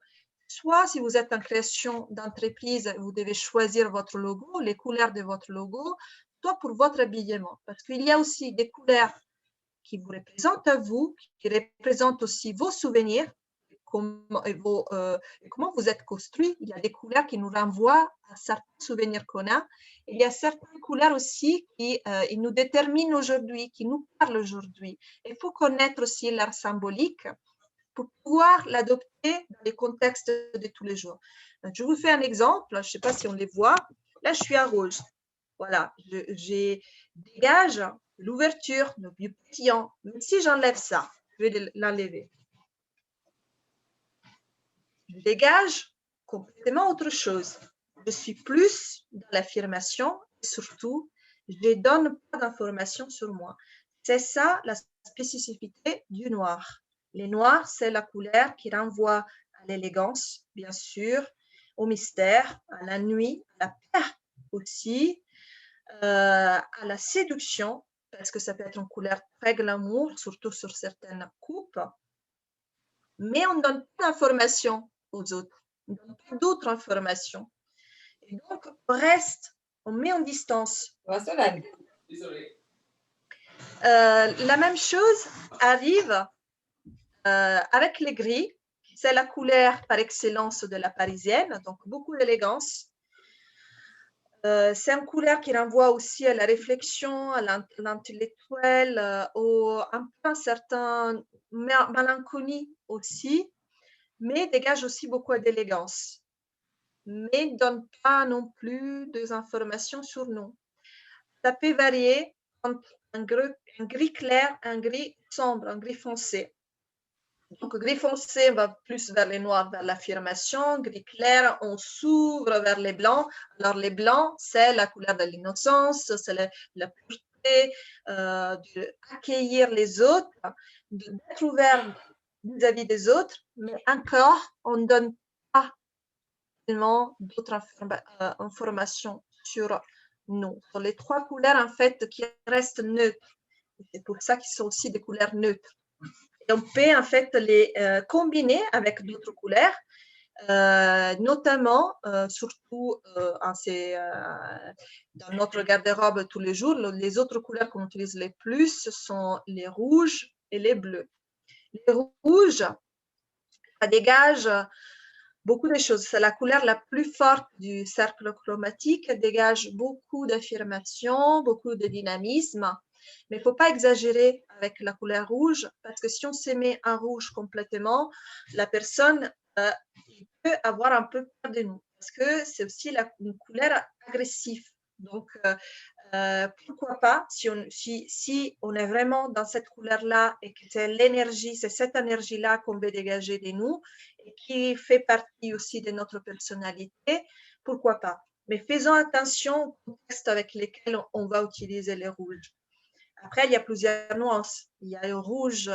Soit si vous êtes en création d'entreprise, vous devez choisir votre logo, les couleurs de votre logo, soit pour votre habillement. Parce qu'il y a aussi des couleurs qui vous représentent à vous, qui représentent aussi vos souvenirs, comment vous êtes construit. Il y a des couleurs qui nous renvoient à certains souvenirs qu'on a. Et il y a certaines couleurs aussi qui nous déterminent aujourd'hui, qui nous parlent aujourd'hui. Il faut connaître aussi l'art symbolique pour pouvoir l'adopter dans les contextes de tous les jours. Donc, je vous fais un exemple, je ne sais pas si on les voit. Là, je suis à rouge. Voilà, je dégage l'ouverture, le vieux pétillant. Même si j'enlève ça, je vais l'enlever. Je dégage complètement autre chose. Je suis plus dans l'affirmation et surtout, je ne donne pas d'informations sur moi. C'est ça la spécificité du noir. Les noirs, c'est la couleur qui renvoie à l'élégance, bien sûr, au mystère, à la nuit, à la perte aussi, à la séduction, parce que ça peut être une couleur très glamour, surtout sur certaines coupes, mais on ne donne pas d'informations aux autres, on ne donne pas d'autres informations. Et donc, on reste, on met en distance. La même chose arrive avec les gris, c'est la couleur par excellence de la parisienne, donc beaucoup d'élégance. C'est une couleur qui renvoie aussi à la réflexion, à l'intellectuel, un peu un certain mélancolie aussi, mais dégage aussi beaucoup d'élégance. Mais ne donne pas non plus des informations sur nous. Ça peut varier entre un gris clair, un gris sombre, un gris foncé. Donc, gris foncé va plus vers les noirs, vers l'affirmation. Gris clair, on s'ouvre vers les blancs. Alors, les blancs, c'est la couleur de l'innocence, c'est la pureté, d'accueillir les autres, d'être ouvert vis-à-vis des autres, mais encore, on ne donne pas tellement d'autres informations sur nous. Sur les trois couleurs, en fait, qui restent neutres. C'est pour ça qu'ils sont aussi des couleurs neutres. Et on peut en fait les combiner avec d'autres couleurs, notamment, surtout dans notre garde-robe tous les jours, les autres couleurs qu'on utilise les plus sont les rouges et les bleus. Les rouges, ça dégage beaucoup de choses. C'est la couleur la plus forte du cercle chromatique, elle dégage beaucoup d'affirmation, beaucoup de dynamisme. Mais il ne faut pas exagérer avec la couleur rouge, parce que si on se met en rouge complètement, la personne peut avoir un peu peur de nous, parce que c'est aussi une couleur agressive. Donc, pourquoi pas, si on est vraiment dans cette couleur-là et que c'est l'énergie, c'est cette énergie-là qu'on veut dégager de nous et qui fait partie aussi de notre personnalité, pourquoi pas. Mais faisons attention au contexte avec lesquels on va utiliser les rouges. Après, il y a plusieurs nuances. Il y a le rouge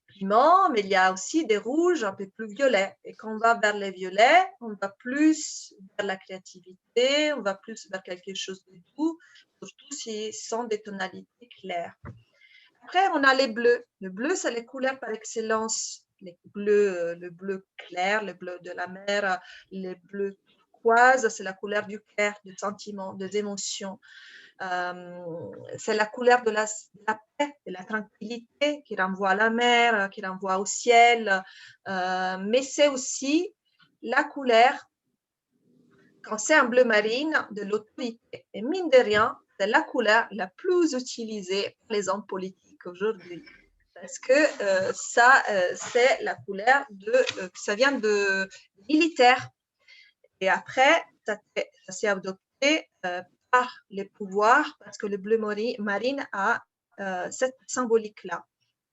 piment, mais il y a aussi des rouges un peu plus violets. Et quand on va vers les violets, on va plus vers la créativité, on va plus vers quelque chose de doux, surtout si ce sont des tonalités claires. Après, on a les bleus. Le bleu, c'est les couleurs par excellence. Les bleus, le bleu clair, le bleu de la mer, les bleus turquoise, c'est la couleur du cœur, des sentiments, des émotions. C'est la couleur de la paix, de la tranquillité qui renvoie à la mer, qui renvoie au ciel, mais c'est aussi la couleur, quand c'est un bleu marine, de l'autorité. Et mine de rien, c'est la couleur la plus utilisée par les hommes politiques aujourd'hui. Parce que c'est la couleur ça vient de militaire. Et après, ça s'est adopté par les pouvoirs, parce que le bleu marine a cette symbolique-là.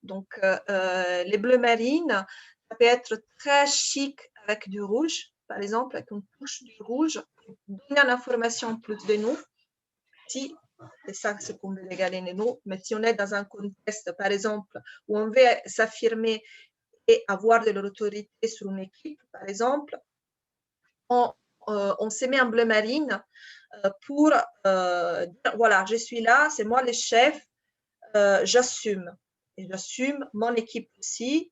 Donc, les bleus marines, ça peut être très chic avec du rouge, par exemple, avec une touche du rouge, pour donner une information plus de nous. Si C'est ça ce qu'on veut légaler nous. Mais si on est dans un contexte, par exemple, où on veut s'affirmer et avoir de l'autorité sur une équipe, par exemple, on se met en bleu marine pour dire, voilà, je suis là, c'est moi le chef, j'assume. Et j'assume mon équipe aussi.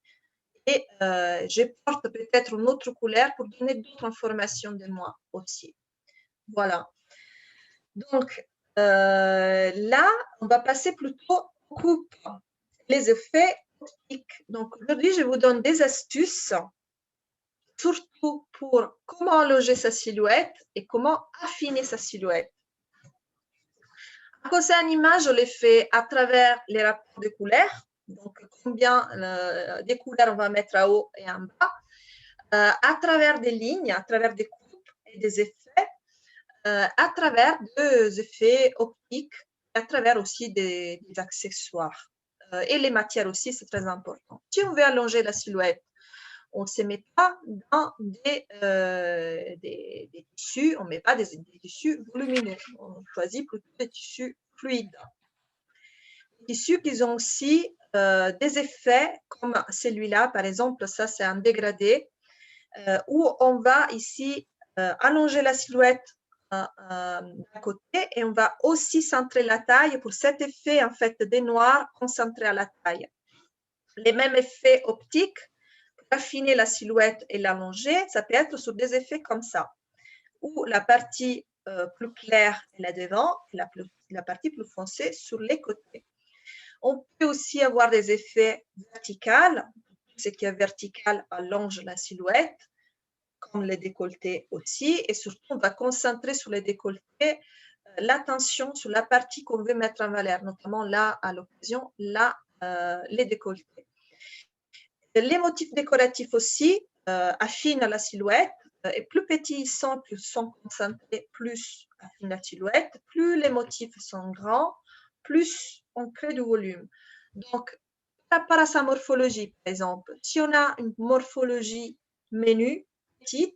Et je porte peut-être une autre couleur pour donner d'autres informations de moi aussi. Voilà. Donc, là, on va passer plutôt aux coupes, les effets optiques. Donc, aujourd'hui, je vous donne des astuces, surtout pour comment loger sa silhouette et comment affiner sa silhouette. Quand c'est une image, je l'ai fait à travers les rapports de couleurs. Donc, combien des couleurs on va mettre en haut et en bas, à travers des lignes, à travers des coupes et des effets, à travers des effets optiques, à travers aussi des accessoires. Et les matières aussi, c'est très important. Si on veut allonger la silhouette, on ne se met pas dans des tissus, on ne met pas des tissus volumineux. On choisit plutôt des tissus fluides. Des tissus qui ont aussi des effets comme celui-là, par exemple, ça c'est un dégradé, où on va ici allonger la silhouette d'un côté et on va aussi centrer la taille pour cet effet en fait des noirs concentrés à la taille. Les mêmes effets optiques, pour affiner la silhouette et l'allonger, ça peut être sur des effets comme ça, où la partie plus claire est là devant et la partie plus foncée sur les côtés. On peut aussi avoir des effets verticaux. Ce qui est vertical allonge la silhouette, comme les décolletés aussi. Et surtout, on va concentrer sur les décolletés l'attention sur la partie qu'on veut mettre en valeur, notamment là, à l'occasion, là, les décolletés. Les motifs décoratifs aussi affinent la silhouette. Et plus petits ils sont, plus ils sont concentrés, plus affinent la silhouette. Plus les motifs sont grands, plus on crée du volume. Donc, par rapport à sa morphologie, par exemple, si on a une morphologie menue, petite,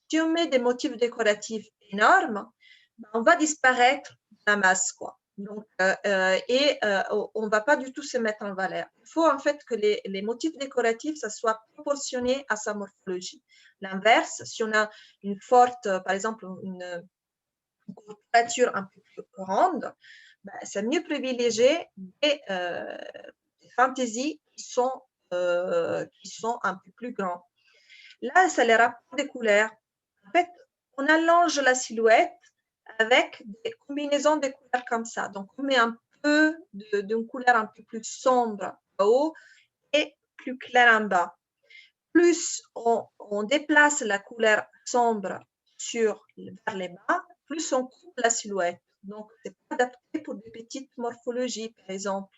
si on met des motifs décoratifs énormes, on va disparaître de la masse, quoi. Donc, on ne va pas du tout se mettre en valeur. Il faut en fait que les motifs décoratifs, ça soit proportionné à sa morphologie. L'inverse, si on a une forte, par exemple, une courbature un peu plus grande, c'est mieux privilégier des fantaisies qui sont un peu plus grands. Là, c'est les rapports des couleurs. En fait, on allonge la silhouette avec des combinaisons de couleurs comme ça. Donc, on met un peu d'une couleur un peu plus sombre en haut et plus claire en bas. Plus on déplace la couleur sombre vers les bas, plus on coupe la silhouette. Donc, c'est pas adapté pour des petites morphologies, par exemple.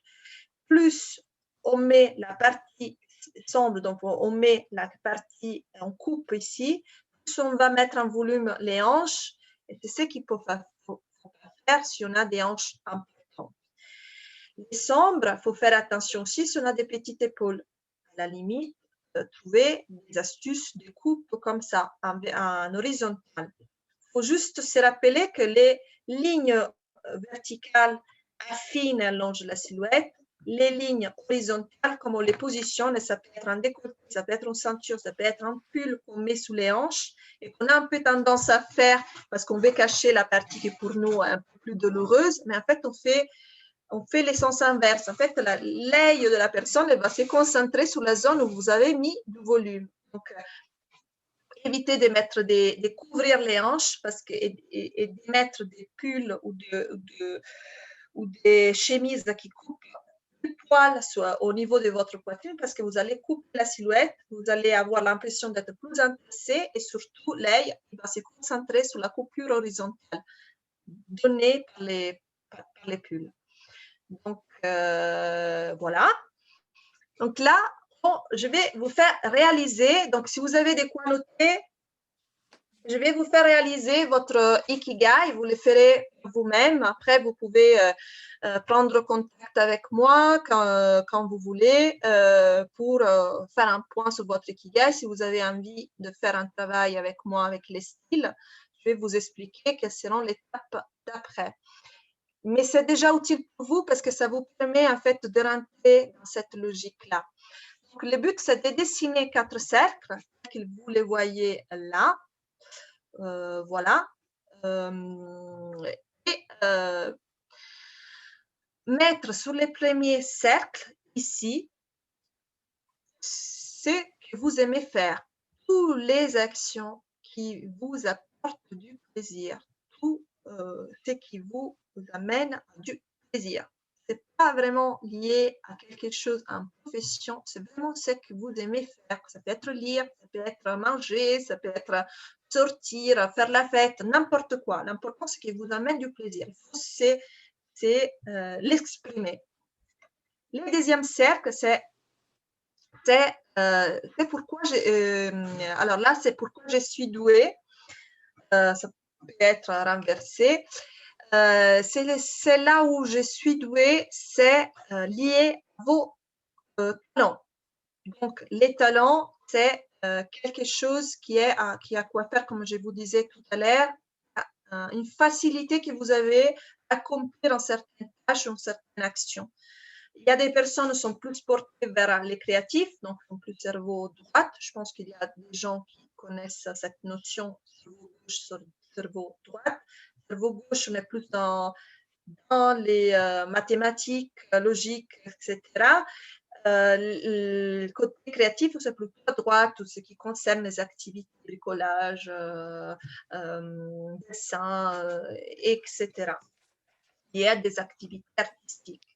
Plus on met la partie sombre, donc on met la partie, on coupe ici, plus on va mettre en volume les hanches, et c'est ce qu'il faut faire si on a des hanches importantes. Les sombres, il faut faire attention aussi si on a des petites épaules. À la limite, trouver des astuces de coupe comme ça, en horizontal. Il faut juste se rappeler que les lignes verticales affinent et allongent la silhouette. Les lignes horizontales, comme on les positionne, ça peut être un décolleté, ça peut être une ceinture, ça peut être un pull qu'on met sous les hanches et qu'on a un peu tendance à faire parce qu'on veut cacher la partie qui est pour nous un peu plus douloureuse, mais en fait, on fait l'essence inverse. En fait, l'œil de la personne elle va se concentrer sur la zone où vous avez mis du volume. Donc, évitez de mettre de couvrir les hanches parce que, et de mettre des pulls ou des chemises qui coupent le poil au niveau de votre poitrine parce que vous allez couper la silhouette, vous allez avoir l'impression d'être plus entassé et surtout l'œil va se concentrer sur la coupure horizontale donnée par les pulls. Donc, voilà. Donc là, je vais vous faire réaliser. Donc, si vous avez des coins notés, je vais vous faire réaliser votre Ikigai. Vous le ferez vous-même. Après, vous pouvez prendre contact avec moi quand vous voulez pour faire un point sur votre Ikigai. Si vous avez envie de faire un travail avec moi avec les styles, je vais vous expliquer quelles seront les étapes d'après. mais c'est déjà utile pour vous parce que ça vous permet en fait de rentrer dans cette logique-là. Donc, le but, c'est de dessiner 4 cercles, que vous les voyez là. Voilà. Et mettre sur les premiers cercles, ici, ce que vous aimez faire. Toutes les actions qui vous apportent du plaisir. Tout ce qui vous amène du plaisir. C'est pas vraiment lié à quelque chose, à une profession, c'est vraiment ce que vous aimez faire. Ça peut être lire, ça peut être manger, ça peut être sortir, faire la fête, n'importe quoi. L'important, c'est qu'il vous amène du plaisir. Il faut c'est l'exprimer. Le deuxième cercle, c'est pourquoi alors là, c'est pourquoi je suis douée. Ça peut être renversé. C'est là où je suis douée, c'est lié à vos talents. Donc, les talents, c'est quelque chose qui a quoi faire, comme je vous disais tout à l'heure, une facilité que vous avez à accomplir en certaines tâches ou en certaines actions. Il y a des personnes qui sont plus portées vers les créatifs, donc sont plus cerveau droit. Je pense qu'il y a des gens qui connaissent cette notion cerveau gauche, cerveau droit. Cerveau gauche, on est plus dans les mathématiques, logique, etc. Le côté créatif, c'est plutôt à droite, tout ce qui concerne les activités, bricolage, dessin, etc. Il y a des activités artistiques.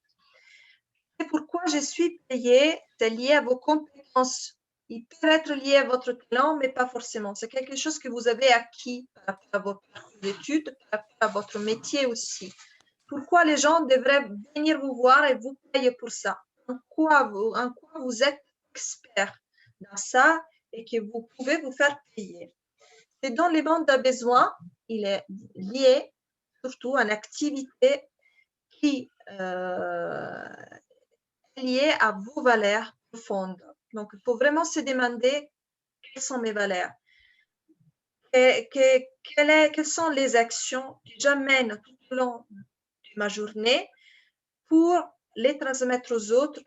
Et pourquoi je suis payée, c'est lié à vos compétences. Il peut être lié à votre talent, mais pas forcément. C'est quelque chose que vous avez acquis par rapport à vos études, par rapport à votre métier aussi. Pourquoi les gens devraient venir vous voir et vous payer pour ça? En quoi vous êtes expert dans ça et que vous pouvez vous faire payer? C'est dans les bandes à besoin, il est lié surtout à une activité qui lié à vos valeurs profondes. Donc, il faut vraiment se demander quelles sont mes valeurs. Quelles sont les actions que j'amène tout au long de ma journée pour les transmettre aux autres,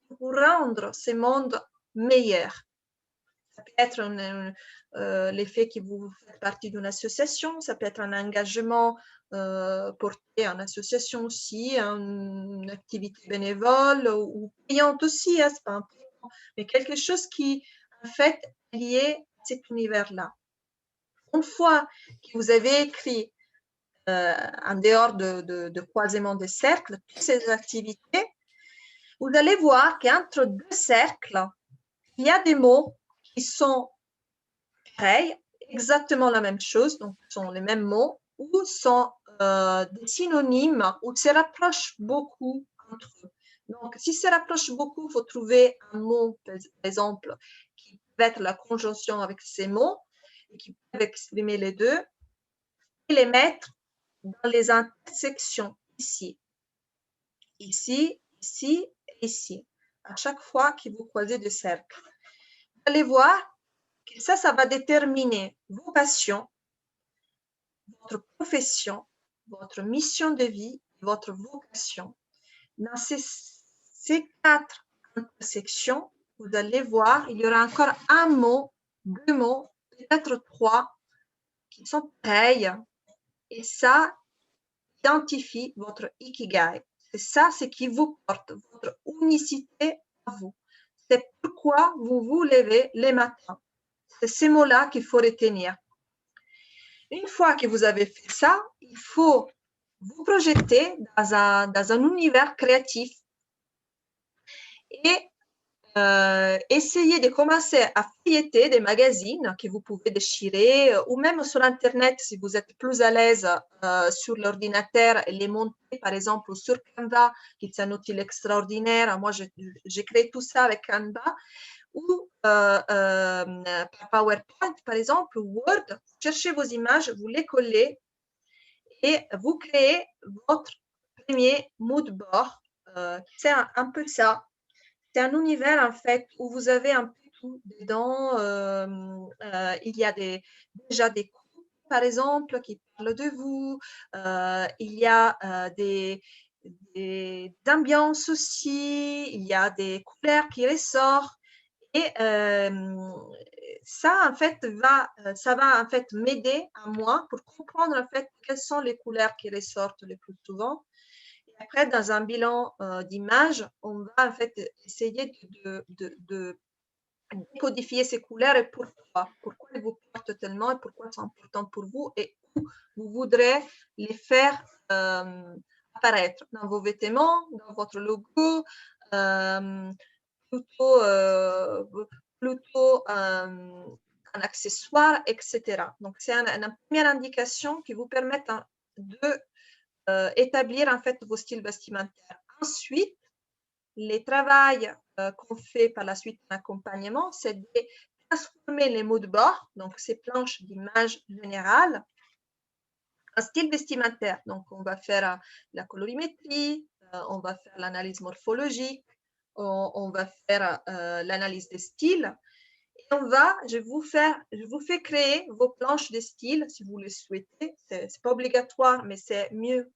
pour rendre ce monde meilleur. Ça peut être l'effet que vous faites partie d'une association, ça peut être un engagement porté en association aussi, une activité bénévole ou payante aussi, hein, c'est pas important, mais quelque chose qui en fait est lié à cet univers-là. Une fois que vous avez écrit en dehors de croisement des cercles, toutes ces activités, vous allez voir qu'entre deux cercles, il y a des mots qui sont pareils, exactement la même chose, donc ce sont les mêmes mots, ou sont des synonymes, ou se rapprochent beaucoup entre eux. Donc, si se rapprochent beaucoup, il faut trouver un mot, par exemple, qui peut être la conjonction avec ces mots, et qui peut exprimer les deux, et les mettre dans les intersections, ici, ici, ici, et ici, à chaque fois que vous croisez des cercles. Vous allez voir que ça va déterminer vos passions, votre profession, votre mission de vie, votre vocation. Dans ces 4 intersections, vous allez voir, il y aura encore un mot, 2 mots, peut-être 3, qui sont pareils. Et ça identifie votre ikigai. C'est ça ce qui vous porte, votre unicité à vous. C'est pourquoi vous vous levez les matins. C'est ces mots-là qu'il faut retenir. Une fois que vous avez fait ça, il faut vous projeter dans un univers créatif et essayez de commencer à feuilleter des magazines que vous pouvez déchirer ou même sur Internet si vous êtes plus à l'aise sur l'ordinateur et les monter par exemple sur Canva, qui est un outil extraordinaire. Moi, j'ai créé tout ça avec Canva ou par PowerPoint par exemple, ou Word. Cherchez vos images, vous les collez et vous créez votre premier mood board. C'est un peu ça. C'est un univers en fait où vous avez un peu tout dedans. Il y a déjà des coups, par exemple, qui parlent de vous. Il y a des ambiances aussi, il y a des couleurs qui ressortent. Et ça, en fait, ça va en fait m'aider à moi pour comprendre en fait quelles sont les couleurs qui ressortent le plus souvent. Et après, dans un bilan d'image, on va en fait essayer de décodifier ces couleurs et pourquoi elles vous portent tellement et pourquoi elles sont importantes pour vous et où vous voudrez les faire apparaître dans vos vêtements, dans votre logo, plutôt, plutôt un accessoire, etc. Donc, c'est une première indication qui vous permet de établir en fait vos styles vestimentaires. Ensuite, les travaux qu'on fait par la suite en accompagnement, c'est de transformer les mots de bord, donc ces planches d'image générale, en style vestimentaire. Donc, on va faire la colorimétrie, on va faire l'analyse morphologique, on va faire l'analyse des styles. Et je vous fais créer vos planches de style si vous le souhaitez. C'est pas obligatoire, mais c'est mieux.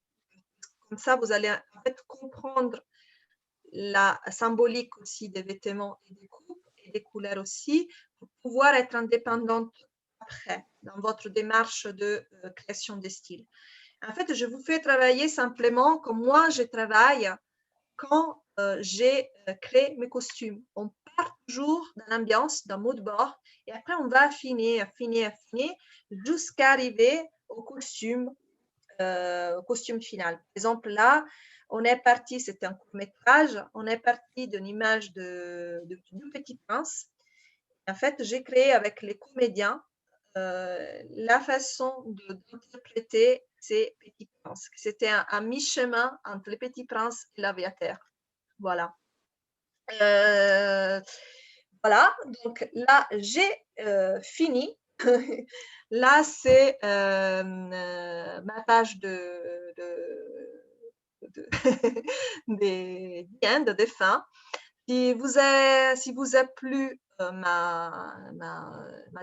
Comme ça, vous allez en fait comprendre la symbolique aussi des vêtements et des coupes et des couleurs aussi pour pouvoir être indépendante après dans votre démarche de création des styles. En fait, je vous fais travailler simplement comme moi je travaille quand j'ai créé mes costumes. On part toujours dans l'ambiance, d'un mood board et après on va affiner jusqu'à arriver au costume final. Par exemple, là, on est parti, c'était un court-métrage, on est parti d'une image de Petit Prince. En fait, j'ai créé avec les comédiens la façon d'interpréter ces Petits Princes. C'était un mi-chemin entre les Petits Princes et l'Aviateur. Voilà. Voilà, donc là, j'ai fini. Là, c'est ma page des fins. Si vous a plu ma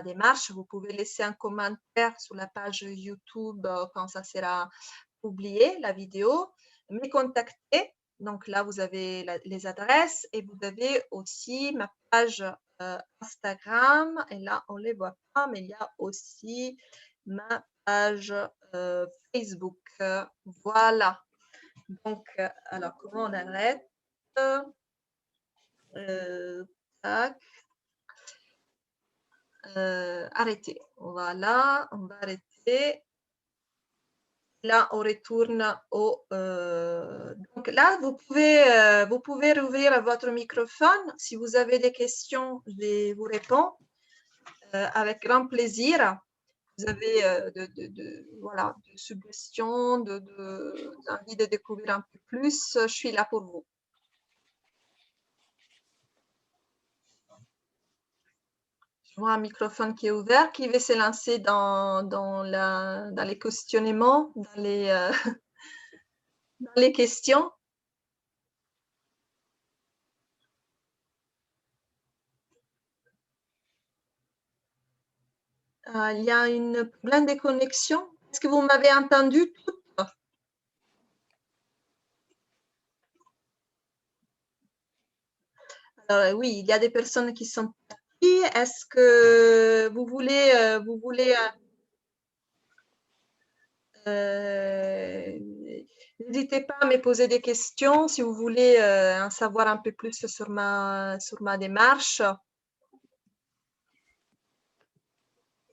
démarche, vous pouvez laisser un commentaire sur la page YouTube quand ça sera publié, la vidéo, me contacter. Donc là, vous avez les adresses et vous avez aussi ma page Instagram. Et là, on ne les voit pas, mais il y a aussi ma page Facebook. Voilà. Donc, alors, comment on arrête tac. Arrêter. Voilà, on va arrêter. Là, on retourne au... donc là, vous pouvez rouvrir votre microphone. Si vous avez des questions, je vous réponds avec grand plaisir. Vous avez voilà, des suggestions, envie de découvrir un peu plus, je suis là pour vous. Je vois un microphone qui est ouvert, qui veut se lancer dans les questionnements, dans les questions. Il y a un problème de connexion. Est-ce que vous m'avez entendu toutes? Alors, oui, il y a des personnes qui sont parties. Est-ce que vous voulez n'hésitez pas à me poser des questions si vous voulez en savoir un peu plus sur ma démarche.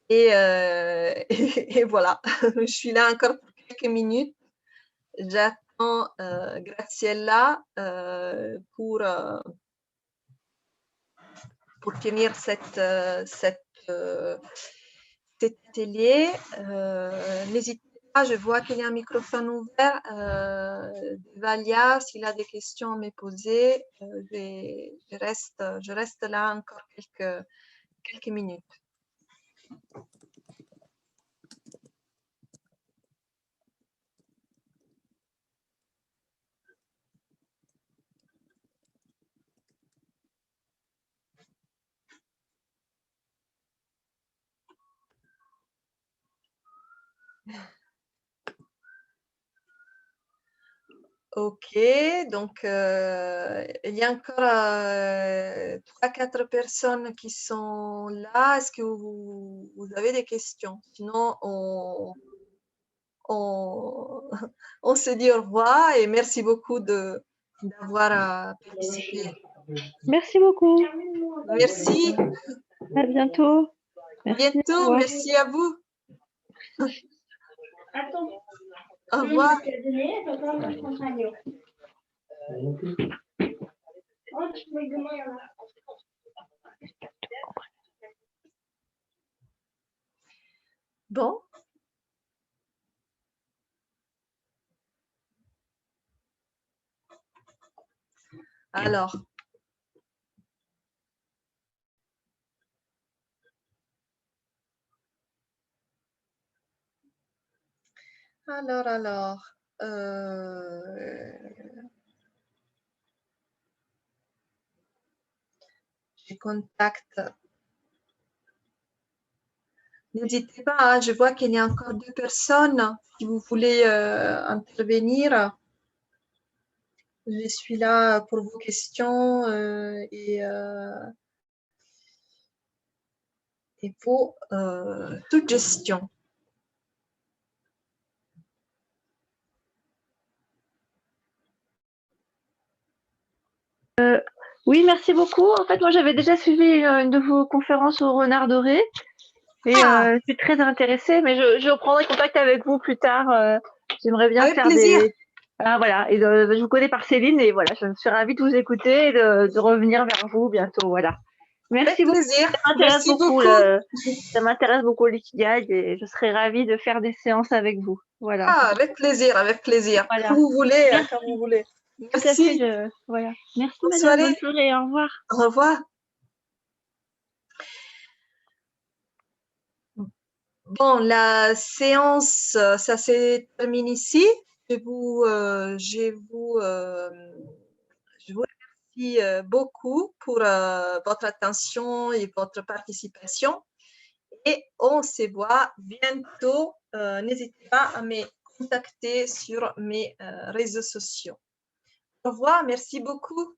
Et voilà, je suis là encore pour quelques minutes. J'attends Graziella pour finir cet atelier. N'hésitez pas, je vois qu'il y a un microphone ouvert. Valia, s'il a des questions à me poser, je reste là encore quelques minutes. Ok, donc il y a encore 3-4 personnes qui sont là. Est-ce que vous avez des questions? Sinon, on se dit au revoir et merci beaucoup d'avoir participé. Merci beaucoup. Merci. À bientôt. Merci. Bientôt, merci à vous. Attends. Au revoir. Bon. Alors. Je contacte. N'hésitez pas, hein, je vois qu'il y a encore 2 personnes. Si vous voulez intervenir, je suis là pour vos questions et vos toute gestion. Oui, merci beaucoup. En fait, moi, j'avais déjà suivi une de vos conférences au Renard Doré et je suis très intéressée, mais je reprendrai contact avec vous plus tard. J'aimerais bien Avec faire plaisir. Ah, voilà. Et je vous connais par Céline et voilà, je suis ravie de vous écouter et de revenir vers vous bientôt. Voilà. Merci Avec beaucoup. plaisir. Ça m'intéresse Merci beaucoup. beaucoup. Ça m'intéresse beaucoup l'ikigai et je serais ravie de faire des séances avec vous. Voilà. Avec plaisir, avec plaisir. Voilà. Quand vous voulez, Merci. quand vous voulez. Tout à Merci. fait. Voilà. Merci, Bonne madame. soirée. Bonne soirée. Au revoir. Au revoir. Bon, la séance, ça s'est terminé ici. Je vous remercie beaucoup pour votre attention et votre participation. Et on se voit bientôt. N'hésitez pas à me contacter sur mes réseaux sociaux. Au revoir, merci beaucoup.